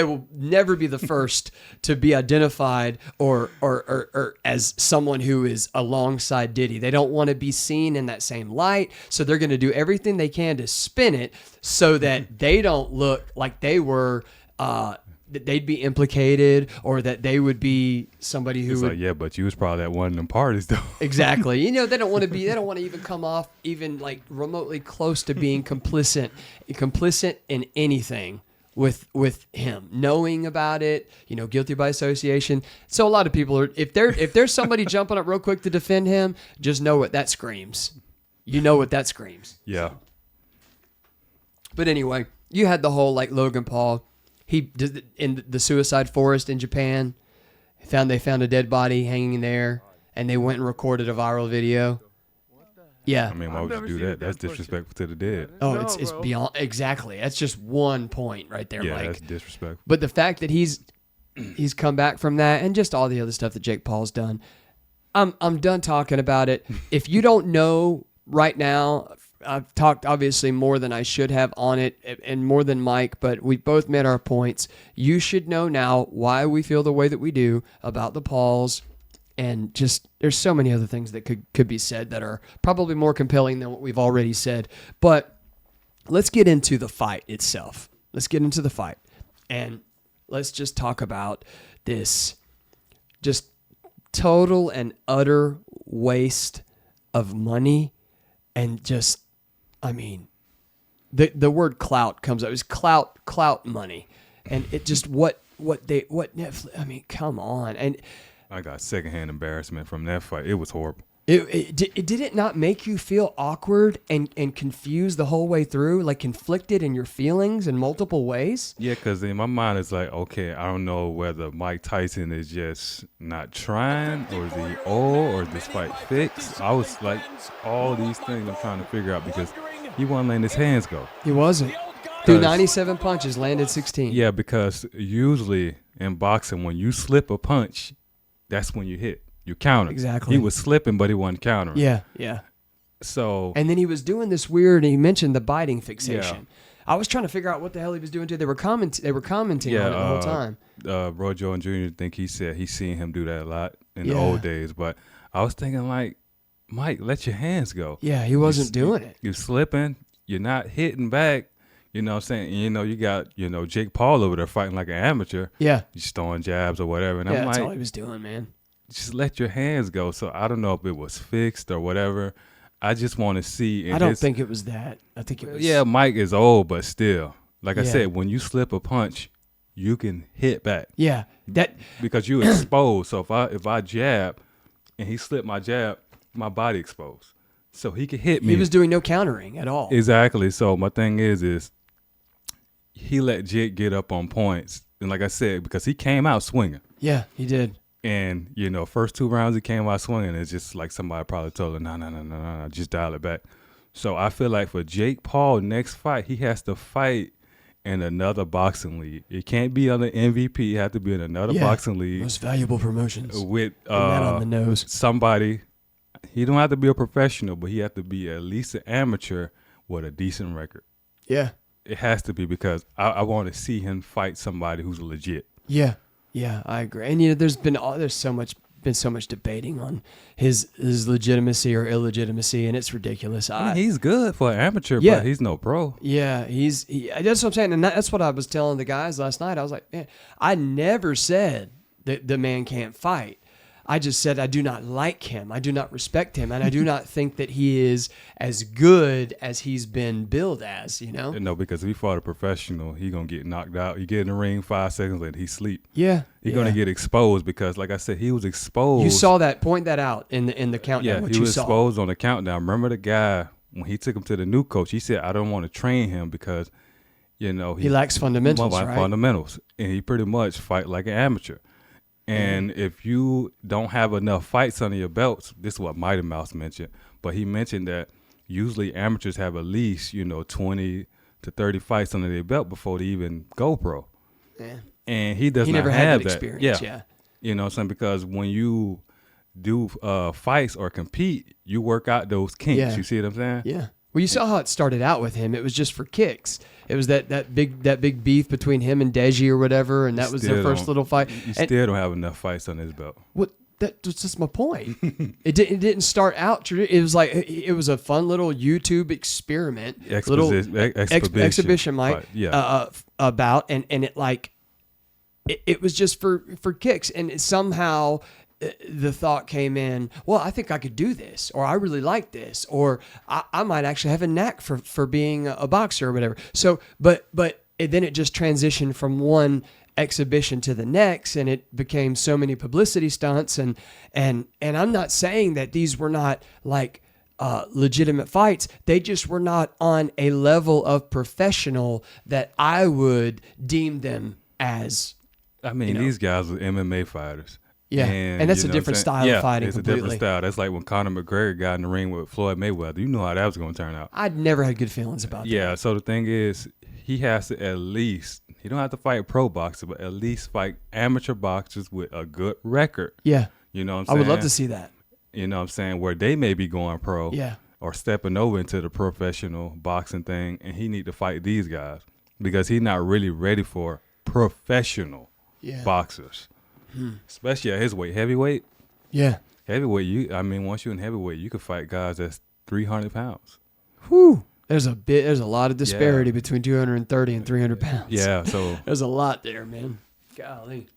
will never be the first to be identified or as someone who is alongside Diddy. They don't want to be seen in that same light. So they're going to do everything they can to spin it so that they don't look like they were, that they'd be implicated, or that they would be somebody who would, but you was probably at one of them parties though. Exactly. They don't want to even come off even remotely close to being complicit in anything with him, knowing about it, guilty by association. So a lot of people are, if there's somebody jumping up real quick to defend him, just know what that screams. You know what that screams. Yeah. But anyway, you had the whole Logan Paul. He did in the suicide forest in Japan. They found a dead body hanging there, and they went and recorded a viral video. Yeah. I mean, why would you do that? That's disrespectful to the dead. Oh, it's beyond, exactly. That's just one point right there, yeah, Mike. That's disrespectful. But the fact that he's come back from that, and just all the other stuff that Jake Paul's done, I'm done talking about it. If you don't know right now, I've talked obviously more than I should have on it, and more than Mike, but we both made our points. You should know now why we feel the way that we do about the Pauls and just there's so many other things that could be said that are probably more compelling than what we've already said. But let's get into the fight itself. Let's get into the fight, and let's just talk about this just total and utter waste of money, and just, I mean, the word clout comes up. It's clout money, and it just what Netflix. I mean, come on. And I got secondhand embarrassment from that fight. It was horrible. Did it not make you feel awkward and confused the whole way through, like conflicted in your feelings in multiple ways? Yeah, because in my mind it's like, okay, I don't know whether Mike Tyson is just not trying, or is he old, or is this fight fixed? I was like, all these things I'm trying to figure out, because he wasn't letting his hands go. He wasn't. Threw 97 punches, landed 16. Yeah, because usually in boxing, when you slip a punch, that's when you hit. You counter. Exactly. He was slipping, but he wasn't countering. Yeah. So. And then he was doing this weird, he mentioned the biting fixation. Yeah. I was trying to figure out what the hell he was doing too. They were commenting on it the whole time. Roy Jones Jr., he said he's seen him do that a lot in the old days. But I was thinking, like, Mike, let your hands go. Yeah, he wasn't doing it. You're slipping. You're not hitting back. You know what I'm saying? You know, you got, Jake Paul over there fighting like an amateur. Yeah. He's throwing jabs or whatever. And I'm that's like, all he was doing, man. Just let your hands go. So I don't know if it was fixed or whatever. I just want to see. I don't think it was that. I think it was. Yeah, Mike is old, but still. Like I said, when you slip a punch, you can hit back. Yeah. Because you exposed. So if I jab and he slipped my jab, my body exposed. So he could hit me. He was doing no countering at all. Exactly. So my thing is he let Jake get up on points. And like I said, because he came out swinging. Yeah, he did. And, first 2 rounds he came out swinging. It's just like somebody probably told him, no, just dial it back. So I feel like for Jake Paul, next fight, he has to fight in another boxing league. It can't be on the MVP. It has to be in another boxing league. Most valuable promotions. With that on the nose. Somebody. He don't have to be a professional, but he has to be at least an amateur with a decent record. Yeah. It has to be, because I want to see him fight somebody who's legit. Yeah, I agree. And there's been so much debating on his legitimacy or illegitimacy, and it's ridiculous. I mean, he's good for an amateur, but he's no pro. Yeah, that's what I'm saying, and that's what I was telling the guys last night. I was like, man, I never said that the man can't fight. I just said I do not like him. I do not respect him. And I do not think that he is as good as he's been billed as, No, because if he fought a professional, he going to get knocked out. You get in the ring 5 seconds later, he sleep. Yeah. He's going to get exposed because, like I said, he was exposed. You saw that. Point that out in the countdown. Yeah, he was exposed on the countdown. Remember the guy, when he took him to the new coach, he said, I don't want to train him because, he lacks fundamentals, right? Fundamentals. And he pretty much fight like an amateur. And if you don't have enough fights under your belts, this is what Mighty Mouse mentioned, but he mentioned that usually amateurs have at least, 20 to 30 fights under their belt before they even go pro. Yeah. And he does he not never have had that experience. Yeah. You know what I'm saying? Because when you do fights or compete, you work out those kinks. Yeah. You see what I'm saying? Yeah. Well, you saw how it started out with him. It was just for kicks. It was that big beef between him and Deji or whatever, and that was their first little fight. You still don't have enough fights on his belt. What? That's just my point. It didn't start out. It was like it was a fun little YouTube experiment, exhibition, Mike. About and it like it was just for kicks, and somehow the thought came in, well, I think I could do this, or I really like this, or I might actually have a knack for being a boxer or whatever. So, but then it just transitioned from one exhibition to the next, and it became so many publicity stunts. And I'm not saying that these were not like legitimate fights. They just were not on a level of professional that I would deem them as. I mean, these guys are MMA fighters. Yeah, and that's a different style of fighting. It's completely. a different style. That's like when Conor McGregor got in the ring with Floyd Mayweather. You know how that was going to turn out. I'd never had good feelings about that. Yeah, so the thing is, he has to at least, he don't have to fight pro boxers, but at least fight amateur boxers with a good record. Yeah. You know what I'm saying? I would love to see that. You know what I'm saying? Where they may be going pro. Yeah. Or stepping over into the professional boxing thing, and he need to fight these guys because he's not really ready for professional boxers. Especially at his weight, heavyweight. Yeah. Heavyweight, once you're in heavyweight, you could fight guys that's 300 pounds. Whew. There's a lot of disparity between 230 and 300 pounds. Yeah, so there's a lot there, man. Golly.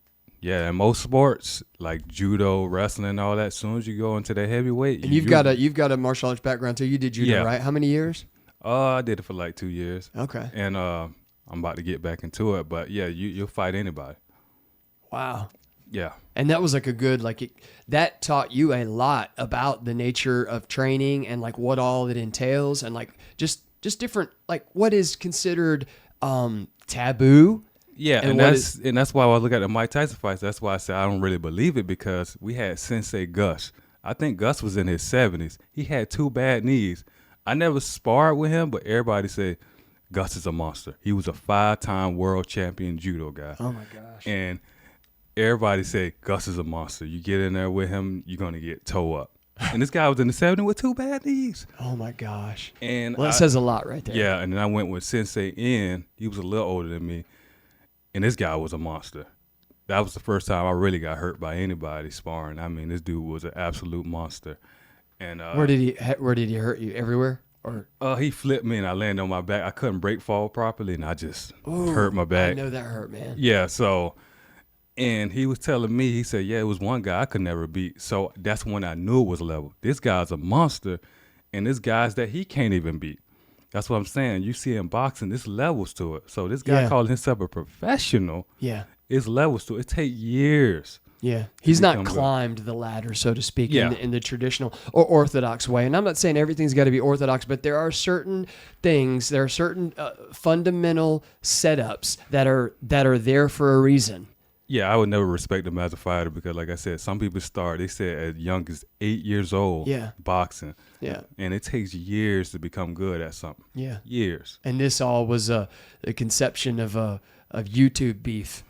Yeah, in most sports like judo, wrestling, all that, as soon as you go into the heavyweight, and you've got a martial arts background too. You did judo, right? How many years? I did it for like 2 years. Okay. And I'm about to get back into it, but yeah, you'll fight anybody. Wow. Yeah. And that was like a good that taught you a lot about the nature of training and like what all it entails and like just different like what is considered taboo. Yeah, and that's why I look at the Mike Tyson fights. That's why I said I don't really believe it, because we had Sensei Gus. I think Gus was in his 70s. He had 2 bad knees. I never sparred with him, but everybody said Gus is a monster. He was a 5-time world champion judo guy. Oh my gosh. And everybody said Gus is a monster. You get in there with him, you're gonna get toe up. And this guy was in the 70s with 2 bad knees. Oh my gosh. And that says a lot right there. Yeah, and then I went with Sensei N. He was a little older than me. And this guy was a monster. That was the first time I really got hurt by anybody sparring. I mean, this dude was an absolute monster. And where did he hurt you? Everywhere? Or he flipped me and I landed on my back. I couldn't break fall properly and I just hurt my back. I know that hurt, man. Yeah, so and he was telling me, he said, yeah, it was one guy I could never beat. So that's when I knew it was level. This guy's a monster, and this guy's that he can't even beat. That's what I'm saying. You see in boxing, there's levels to it. So this guy calling himself a professional, it's levels to it. It takes years. Yeah, he's not climbed the ladder, so to speak, in the traditional or orthodox way. And I'm not saying everything's got to be orthodox, but there are certain things, there are certain fundamental setups that are there for a reason. Yeah, I would never respect him as a fighter because, like I said, some people they said as young as 8 years old boxing. Yeah. And it takes years to become good at something. Yeah. Years. And this all was the conception of YouTube beef.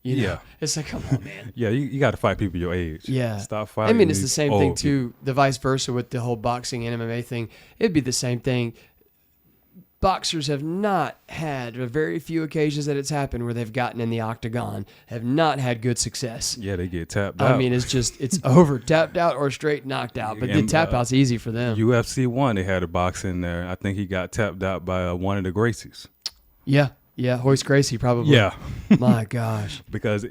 You know? Yeah. It's like, come on, man. Yeah, you got to fight people your age. Yeah. Stop fighting. I mean, it's the same thing, too, the vice versa with the whole boxing and MMA thing. It'd be the same thing. Boxers have not had very few occasions that it's happened where they've gotten in the octagon, have not had good success. Yeah, they get tapped out. I mean, it's over, tapped out or straight knocked out. But the tap out's easy for them. UFC 1, they had a boxer in there. I think he got tapped out by one of the Gracies. Yeah, Hoist Gracie probably. Yeah. My gosh. Because,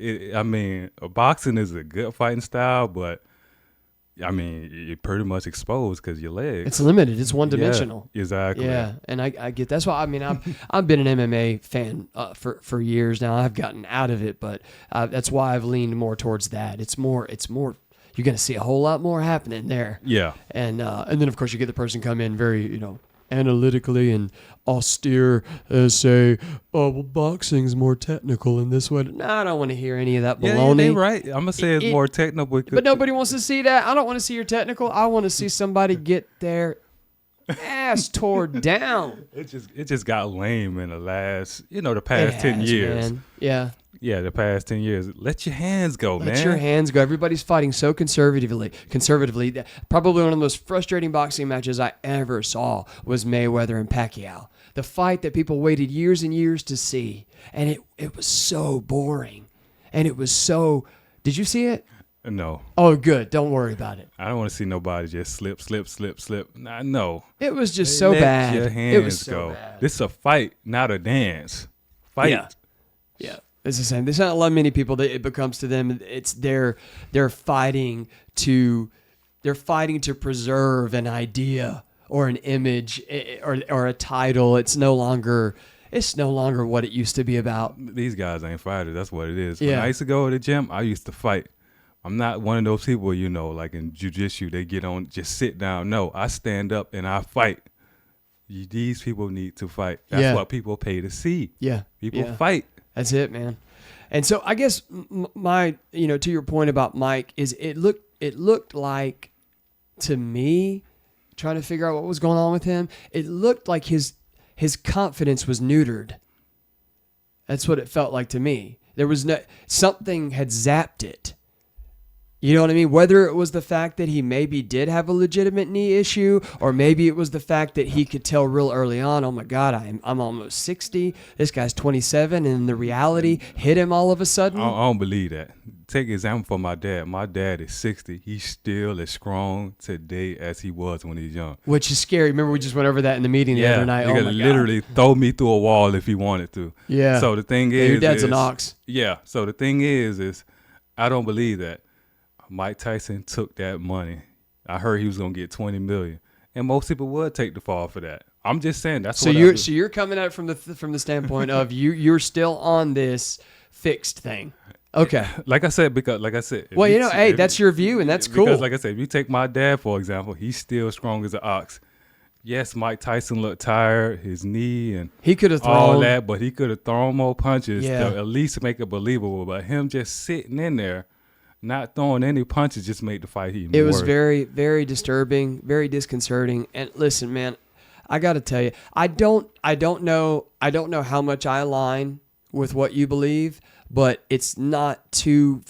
boxing is a good fighting style, but I mean, you're pretty much exposed because your legs. It's limited. It's one-dimensional. Yeah, exactly. Yeah, and I get that's why. I mean, I've been an MMA fan for years now. I've gotten out of it, but that's why I've leaned more towards that. It's more. You're going to see a whole lot more happening there. Yeah. And then of course you get the person come in very analytically and austere say, oh, well, boxing's more technical in this way. No, I don't want to hear any of that baloney. Yeah, right. I'm going to say it's more technical. But nobody wants to see that. I don't want to see your technical. I want to see somebody get their ass tore down. It just got lame in the last, the past 10 years. Man. Yeah. Yeah, the past 10 years. Let your hands go, man. Let your hands go. Everybody's fighting so conservatively. Probably one of the most frustrating boxing matches I ever saw was Mayweather and Pacquiao. The fight that people waited years and years to see. And it was so boring. And it was so... Did you see it? No. Oh, good. Don't worry about it. I don't want to see nobody just slip. No. It was just so bad. Let your hands go. Bad. This is a fight, not a dance. Fight. Yeah. It's the same. There's not a lot many people that it becomes to them. It's they're fighting to preserve an idea or an image or a title. It's no longer what it used to be about. These guys ain't fighters. That's what it is. When I used to go to the gym, I used to fight. I'm not one of those people, like in jiu-jitsu, they get on, just sit down. No, I stand up and I fight. These people need to fight. That's what people pay to see. Yeah. People fight. That's it, man. And so I guess my, to your point about Mike is it looked like to me, trying to figure out what was going on with him, it looked like his confidence was neutered. That's what it felt like to me. There was something had zapped it. You know what I mean? Whether it was the fact that he maybe did have a legitimate knee issue, or maybe it was the fact that he could tell real early on, oh my God, I'm almost 60. This guy's 27, and the reality hit him all of a sudden. I don't believe that. take example for my dad. My dad is 60. He's still as strong today as he was when he was young. Which is scary. Remember we just went over that in the meeting the other night. He could literally throw me through a wall if he wanted to. Yeah. So the thing is, your dad's an ox. Yeah. So the thing is I don't believe that Mike Tyson took that money. I heard he was gonna get $20 million, and most people would take the fall for that. I'm just saying that's so what you're coming at it from the standpoint of you're still on this fixed thing. Okay. Like I said, well, hey, that's your view, and that's cool. Because like I said, if you take my dad for example, he's still strong as an ox. Yes, Mike Tyson looked tired, his knee and he could have thrown all that, but he could have thrown more punches Yeah. to at least make it believable. But him just sitting in there, not throwing any punches, just made the fight even worse. It was very, very disturbing, very disconcerting. And listen, man, I got to tell you, I don't know how much I align with what you believe, but I'm not too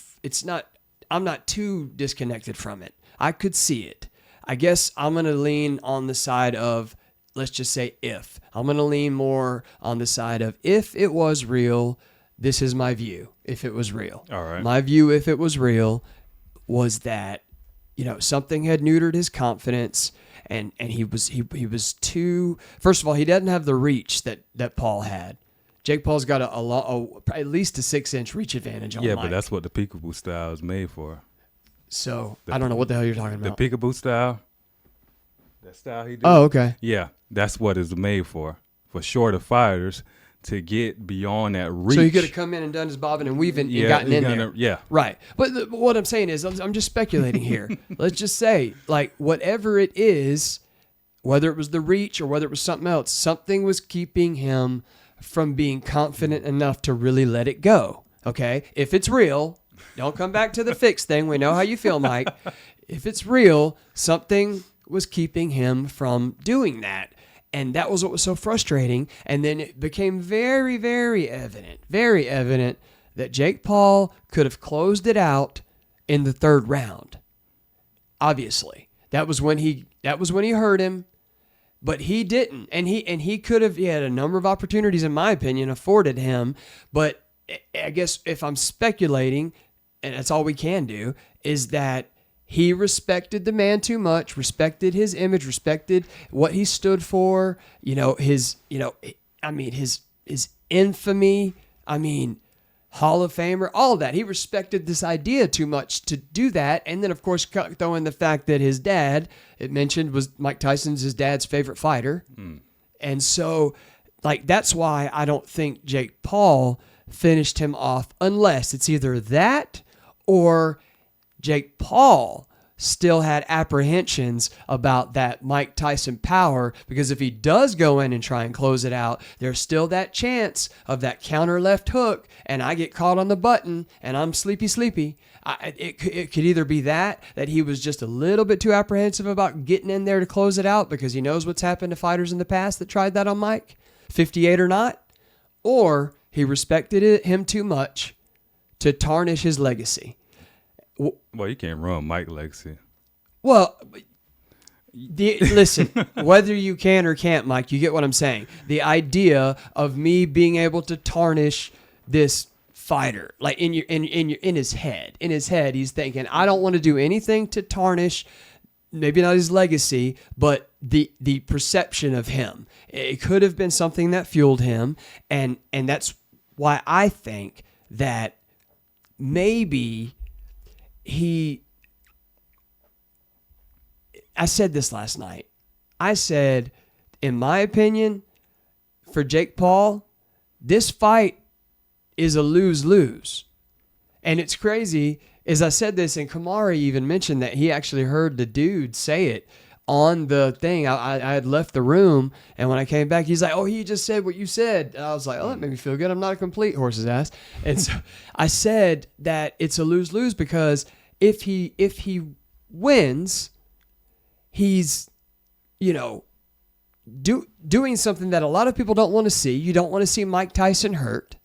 disconnected from it. I could see it. I guess I'm going to lean on the side of, let's just say if. I'm going to lean more on the side of if it was real, this is my view. If it was real. All right. My view, if it was real, was that, something had neutered his confidence and he was too, first of all, he doesn't have the reach that Paul had. Jake Paul's got at least a 6-inch reach advantage on Mike. but that's what the peekaboo style is made for. So I don't know what the hell you're talking about. The peekaboo style, that style he did. Oh, okay. Yeah, that's what it's made for shorter fighters to get beyond that reach. So he could have come in and done his bobbing and weaving and gotten in there. Yeah. Right. But what I'm saying is, I'm just speculating here. Let's just say, like, whatever it is, whether it was the reach or whether it was something else, something was keeping him from being confident enough to really let it go. Okay? If it's real, don't come back to the fixed thing. We know how you feel, Mike. If it's real, something was keeping him from doing that. And that was what was so frustrating. And then it became very, very evident that Jake Paul could have closed it out in the third round. Obviously, that was when he hurt him, but he didn't. And he could have. He had a number of opportunities, in my opinion, afforded him. But I guess if I'm speculating, and that's all we can do, is that he respected the man too much, respected his image, respected what he stood for, his infamy, Hall of Famer, all of that. He respected this idea too much to do that. And then, of course, throw in the fact that his dad, it mentioned, was Mike Tyson's his dad's favorite fighter. And so, that's why I don't think Jake Paul finished him off unless it's either that or Jake Paul still had apprehensions about that Mike Tyson power, because if he does go in and try and close it out, there's still that chance of that counter left hook and I get caught on the button and I'm sleepy. It could either be that he was just a little bit too apprehensive about getting in there to close it out because he knows what's happened to fighters in the past that tried that on Mike, 58 or not, or he respected him too much to tarnish his legacy. Well, you can't run Mike's legacy. Well, listen, whether you can or can't, Mike, you get what I'm saying. The idea of me being able to tarnish this fighter, like in his head, he's thinking, I don't want to do anything to tarnish, maybe not his legacy, but the perception of him. It could have been something that fueled him, and that's why I think that maybe I said this last night. I said, in my opinion, for Jake Paul, this fight is a lose-lose. And it's crazy, as I said this, and Kamari even mentioned that he actually heard the dude say it on the thing. I had left the room, and when I came back, he's like, oh, he just said what you said. And I was like, oh, that made me feel good. I'm not a complete horse's ass. And so I said that it's a lose-lose because if he wins, he's, doing something that a lot of people don't want to see. You don't want to see Mike Tyson hurt.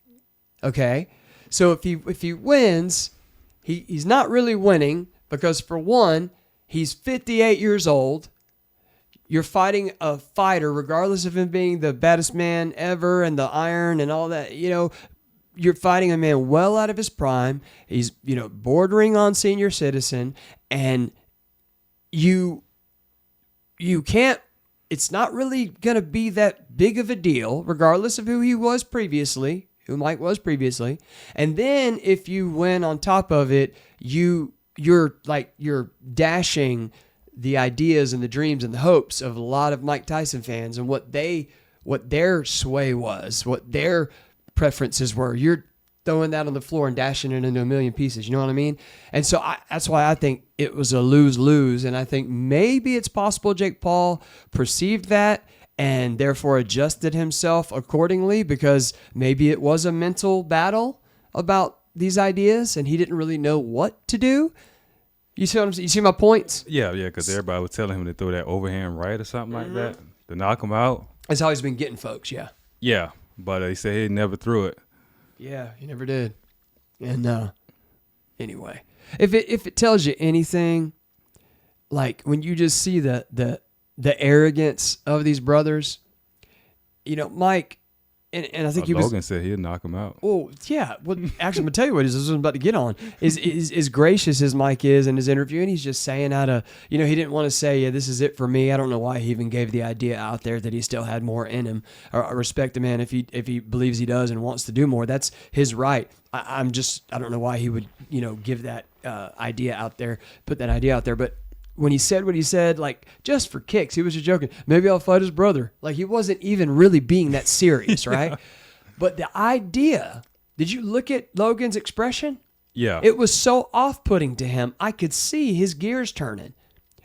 Okay? So if he wins, he's not really winning because, for one, he's 58 years old. You're fighting a fighter, regardless of him being the baddest man ever and the iron and all that, you're fighting a man well out of his prime. He's, bordering on senior citizen, and you can't, it's not really going to be that big of a deal, regardless of who Mike was previously. And then if you win on top of it, you're dashing the ideas and the dreams and the hopes of a lot of Mike Tyson fans and what their sway was, what their preferences were. You're throwing that on the floor and dashing it into a million pieces. You know what I mean? And so that's why I think it was a lose-lose. And I think maybe it's possible Jake Paul perceived that and therefore adjusted himself accordingly, because maybe it was a mental battle about these ideas and he didn't really know what to do. You see what I'm saying? You see my points? Yeah, because everybody was telling him to throw that overhand right or something like that to knock him out. That's how he's been getting folks, yeah. Yeah, but they say he never threw it. Yeah, he never did. And anyway, if it tells you anything, like when you just see the arrogance of these brothers, Mike, and I think Logan said he'd knock him out. Oh yeah, well actually I'm gonna tell you what this is about to get on is gracious as Mike is in his interview, and he's just saying out of he didn't want to say, yeah, this is it for me. I don't know why he even gave the idea out there that he still had more in him. I respect the man if he believes he does and wants to do more. That's his right. I don't know why he would give that idea out there, put that idea out there, but. When he said what he said, like, just for kicks, he was just joking. Maybe I'll fight his brother. Like, he wasn't even really being that serious, right? But the idea, did you look at Logan's expression? Yeah. It was so off-putting to him. I could see his gears turning.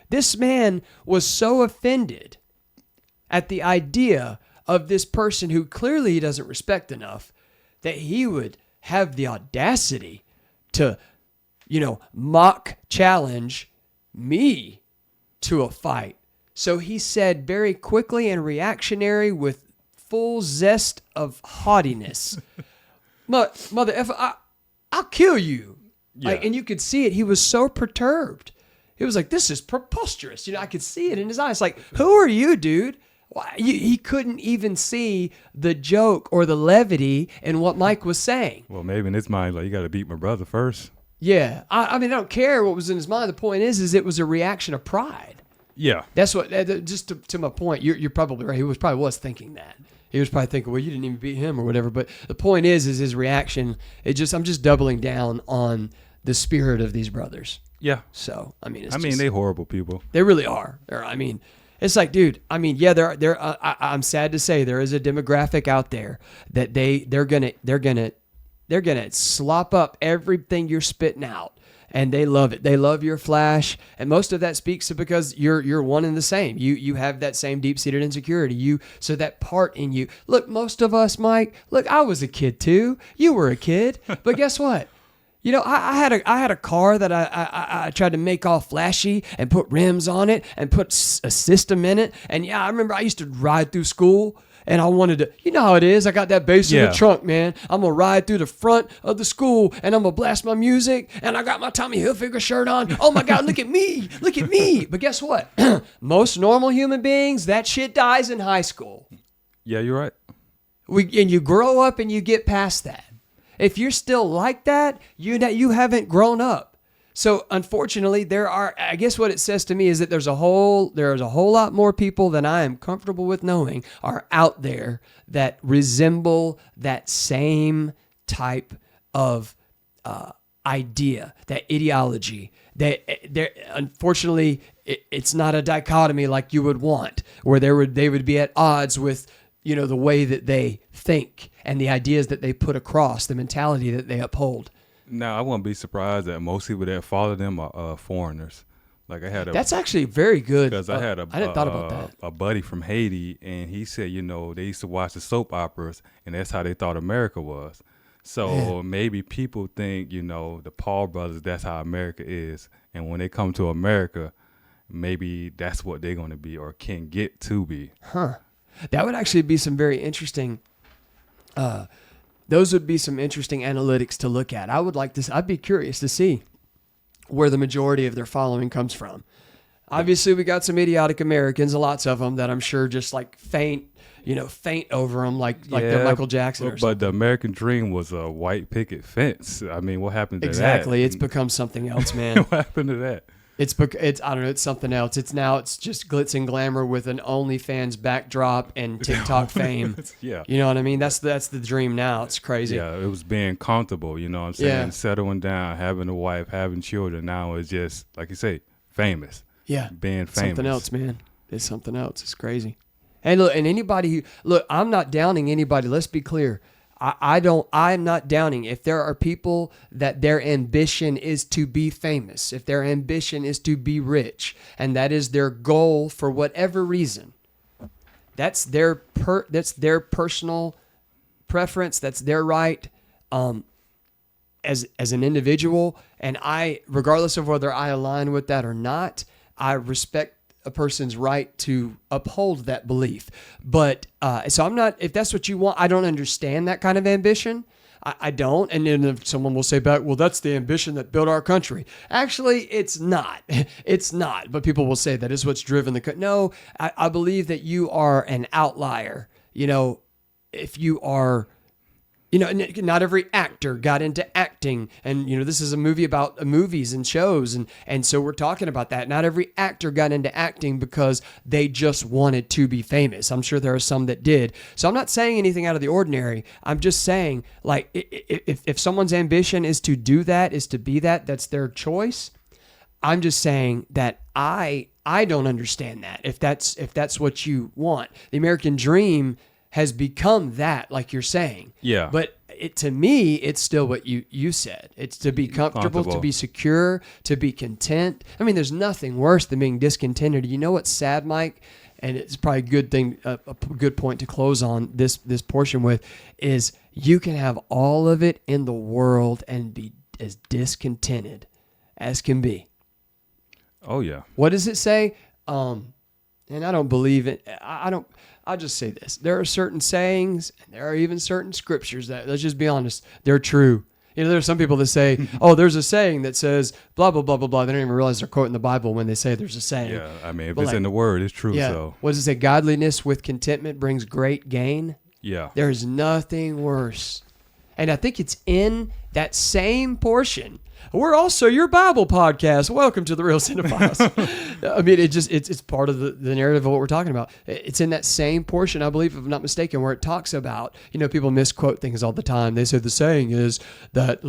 This man was so offended at the idea of this person who clearly he doesn't respect enough that he would have the audacity to, mock challenge me to a fight. So he said very quickly and reactionary with full zest of haughtiness, mother effer, I'll kill you. Yeah. And you could see it. He was so perturbed. He was like, this is preposterous. I could see it in his eyes. Like, who are you, dude? He couldn't even see the joke or the levity in what Mike was saying. Well, maybe in his mind, like, you got to beat my brother first. Yeah, I mean, I don't care what was in his mind. The point is it was a reaction of pride. Yeah, that's what. Just to my point, you're probably right. He was thinking that. He was probably thinking, well, you didn't even beat him or whatever. But the point is his reaction. I'm just doubling down on the spirit of these brothers. Yeah. So I mean, they horrible people. They really are. It's like, dude. I mean, yeah, they're. I'm sad to say there is a demographic out there that they're gonna slop up everything you're spitting out, and they love it. They love your flash, and most of that speaks to because you're one and the same. You have that same deep-seated insecurity. So that part in you. Look, most of us, Mike. Look, I was a kid too. You were a kid, but guess what? I had a car that I tried to make all flashy and put rims on it and put a system in it. And yeah, I remember I used to ride through school. And I wanted to, you know how it is. I got that bass in the trunk, man. I'm going to ride through the front of the school and I'm going to blast my music. And I got my Tommy Hilfiger shirt on. Oh my God, look at me. Look at me. But guess what? Most normal human beings, that shit dies in high school. Yeah, you're right. And you grow up and you get past that. If you're still like that, you haven't grown up. So unfortunately, I guess what it says to me is that there's a whole lot more people than I am comfortable with knowing are out there that resemble that same type of idea, that ideology. Unfortunately, it's not a dichotomy like you would want, where they would be at odds with the way that they think and the ideas that they put across, the mentality that they uphold. Now, I wouldn't be surprised that most people that follow them are foreigners. Like that's actually very good. Because I hadn't thought about that. A buddy from Haiti, and he said, they used to watch the soap operas, and that's how they thought America was. So maybe people think, the Paul brothers, that's how America is. And when they come to America, maybe that's what they're going to be or can get to be. Huh. That would actually be some very interesting those would be some interesting analytics to look at. I'd be curious to see where the majority of their following comes from. Obviously, we got some idiotic Americans, lots of them, that I'm sure just like faint, faint over them like they're Michael Jackson or something. But the American dream was a white picket fence. I mean, what happened to that? Exactly. It's become something else, man. What happened to that? It's I don't know. It's something else. It's just glitz and glamour with an OnlyFans backdrop and TikTok fame. Yeah. You know what I mean? That's the dream now. It's crazy. Yeah, it was being comfortable. You know what I'm saying? Yeah. Settling down, having a wife, having children. Now it's just, like you say, famous. Yeah. Being famous. Something else, man. It's something else. It's crazy. And look, and anybody I'm not downing anybody. Let's be clear. I'm not downing. If there are people that their ambition is to be famous, if their ambition is to be rich, and that is their goal for whatever reason, that's their personal preference. That's their right, as an individual. And regardless of whether I align with that or not, I respect a person's right to uphold that belief. But so I'm not, if that's what you want, I don't understand that kind of ambition. I don't. And then if someone will say back, well, that's the ambition that built our country. Actually, it's not. It's not. But people will say that is what's driven the country. No, I believe that you are an outlier. If you are, not every actor got into acting, and this is a movie about movies and shows, and so we're talking about that. Not every actor got into acting because they just wanted to be famous. I'm sure there are some that did. So I'm not saying anything out of the ordinary. I'm just saying, like, if someone's ambition is to do that, is to be that, that's their choice. I'm just saying that I don't understand that. If that's what you want, the American dream has become that, like you're saying. Yeah. But to me, it's still what you said. It's to be comfortable, to be secure, to be content. I mean, there's nothing worse than being discontented. You know what's sad, Mike? And it's probably a good thing, a good point to close on this portion with, is you can have all of it in the world and be as discontented as can be. Oh, yeah. What does it say? And I don't believe it. I'll just say this. There are certain sayings, and there are even certain scriptures that, let's just be honest, they're true. There are some people that say, oh, there's a saying that says blah, blah, blah, blah, blah. They don't even realize they're quoting the Bible when they say there's a saying. Yeah, I mean, if it's in the Word, it's true. Yeah. So. What does it say? Godliness with contentment brings great gain. Yeah. There's nothing worse. And I think it's in that same portion. We're also your Bible podcast. Welcome to the Real Cine-Files. I mean, it's part of the narrative of what we're talking about. It's in that same portion, I believe, if I'm not mistaken, where it talks about, people misquote things all the time. They say the saying is that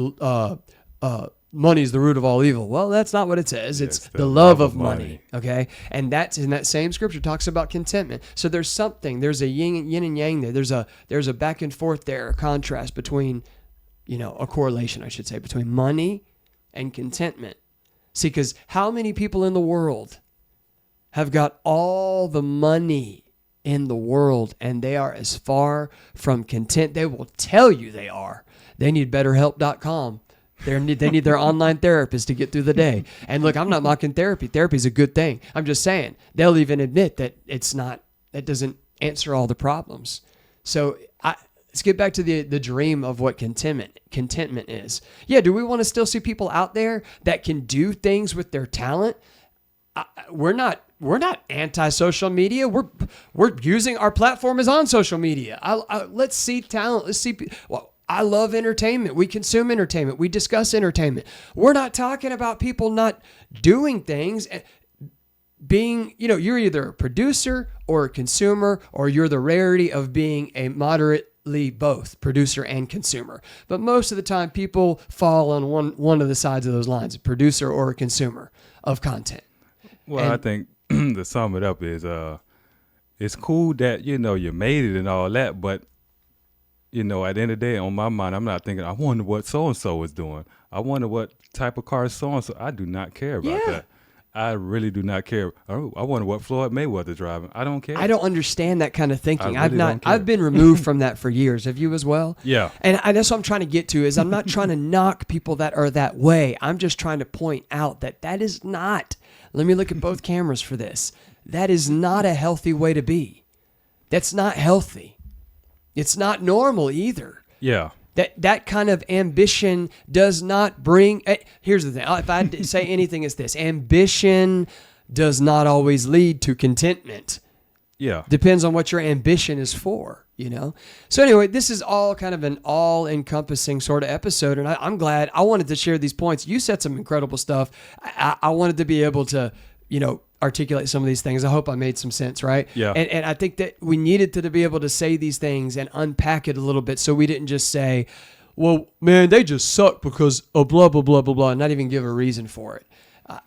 money is the root of all evil. Well, that's not what it says. It's the love of money. Okay. And that's in that same scripture, talks about contentment. So there's a yin and yang there. There's a back and forth there, a contrast between, a correlation, I should say, between money and contentment. See, because how many people in the world have got all the money in the world and they are as far from content? They will tell you they are. They need BetterHelp.com. They need their online therapist to get through the day. And look, I'm not mocking therapy. Therapy is a good thing. I'm just saying they'll even admit that that doesn't answer all the problems. So let's get back to the dream of what contentment is. Yeah, do we want to still see people out there that can do things with their talent? We're not anti-social media. We're using our platform as on social media. Let's see talent. Let's see. Well, I love entertainment. We consume entertainment. We discuss entertainment. We're not talking about people not doing things. Being, you're either a producer or a consumer, or you're the rarity of being a moderately both producer and consumer. But most of the time, people fall on one of the sides of those lines, a producer or a consumer of content. Well, I think to sum it up is, it's cool that, you made it and all that, but, at the end of the day, on my mind, I'm not thinking, I wonder what so-and-so is doing. I wonder what type of car so-and-so. I do not care about that. I really do not care. Oh, I wonder what Floyd Mayweather's driving. I don't care. I don't understand that kind of thinking. Don't care. I've been removed from that for years. Have you as well? Yeah. And that's what I'm trying to get to is I'm not trying to knock people that are that way. I'm just trying to point out that is not, let me look at both cameras for this. That is not a healthy way to be. That's not healthy. It's not normal either. Yeah. That kind of ambition does not bring... Here's the thing. If I had to say anything, it's this. Ambition does not always lead to contentment. Yeah. Depends on what your ambition is for, you know? So anyway, this is all kind of an all-encompassing sort of episode, and I'm glad. I wanted to share these points. You said some incredible stuff. I wanted to be able to, you know, articulate some of these things. I hope I made some sense, right? Yeah. And I think that we needed to be able to say these things and unpack it a little bit so we didn't just say, well, man, they just suck because of blah, blah, blah, blah, blah, and not even give a reason for it.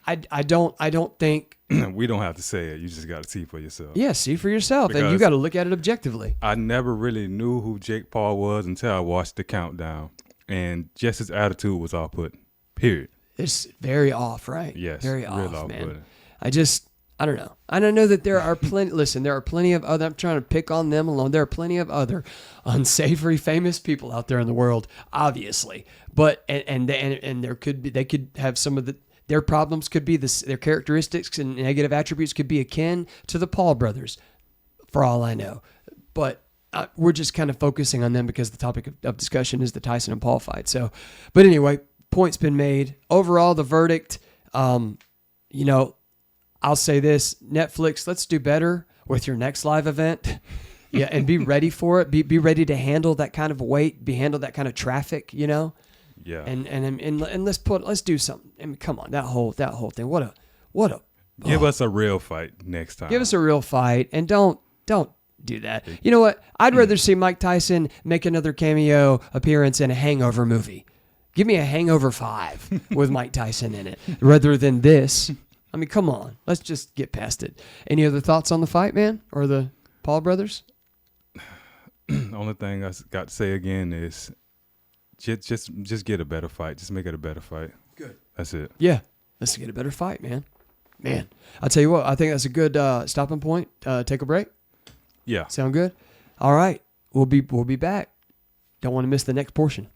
I don't think... We don't have to say it. You just got to see for yourself. Yeah, see for yourself. And you got to look at it objectively. I never really knew who Jake Paul was until I watched the countdown. And just his attitude was off-put. Period. It's very off, right? Yes. Very real off, man. off-putting. I don't know. I don't know that there are plenty. Listen, there are plenty of other. I'm trying to pick on them alone. There are plenty of other unsavory, famous people out there in the world, obviously. But and there could be. They could have some of their problems. Could be their characteristics and negative attributes could be akin to the Paul brothers, for all I know. But we're just kind of focusing on them because the topic of discussion is the Tyson and Paul fight. So, but anyway, point's been made. Overall, the verdict. You know. I'll say this, Netflix, let's do better with your next live event. Yeah, and be ready for it. Be ready to handle that kind of weight, handle that kind of traffic, you know? Yeah. And let's do something. I mean, come on, that whole thing. What a Give us a real fight next time. Give us a real fight and don't do that. You know what? I'd rather see Mike Tyson make another cameo appearance in a Hangover movie. Give me a Hangover 5 with Mike Tyson in it rather than this. I mean, come on. Let's just get past it. Any other thoughts on the fight, man? Or the Paul brothers? Only thing I got to say again is just get a better fight. Just make it a better fight. Good. That's it. Yeah. Let's get a better fight, man. Man. I'll tell you what. I think that's a good stopping point. Take a break? Yeah. Sound good? All right. We'll be back. Don't want to miss the next portion.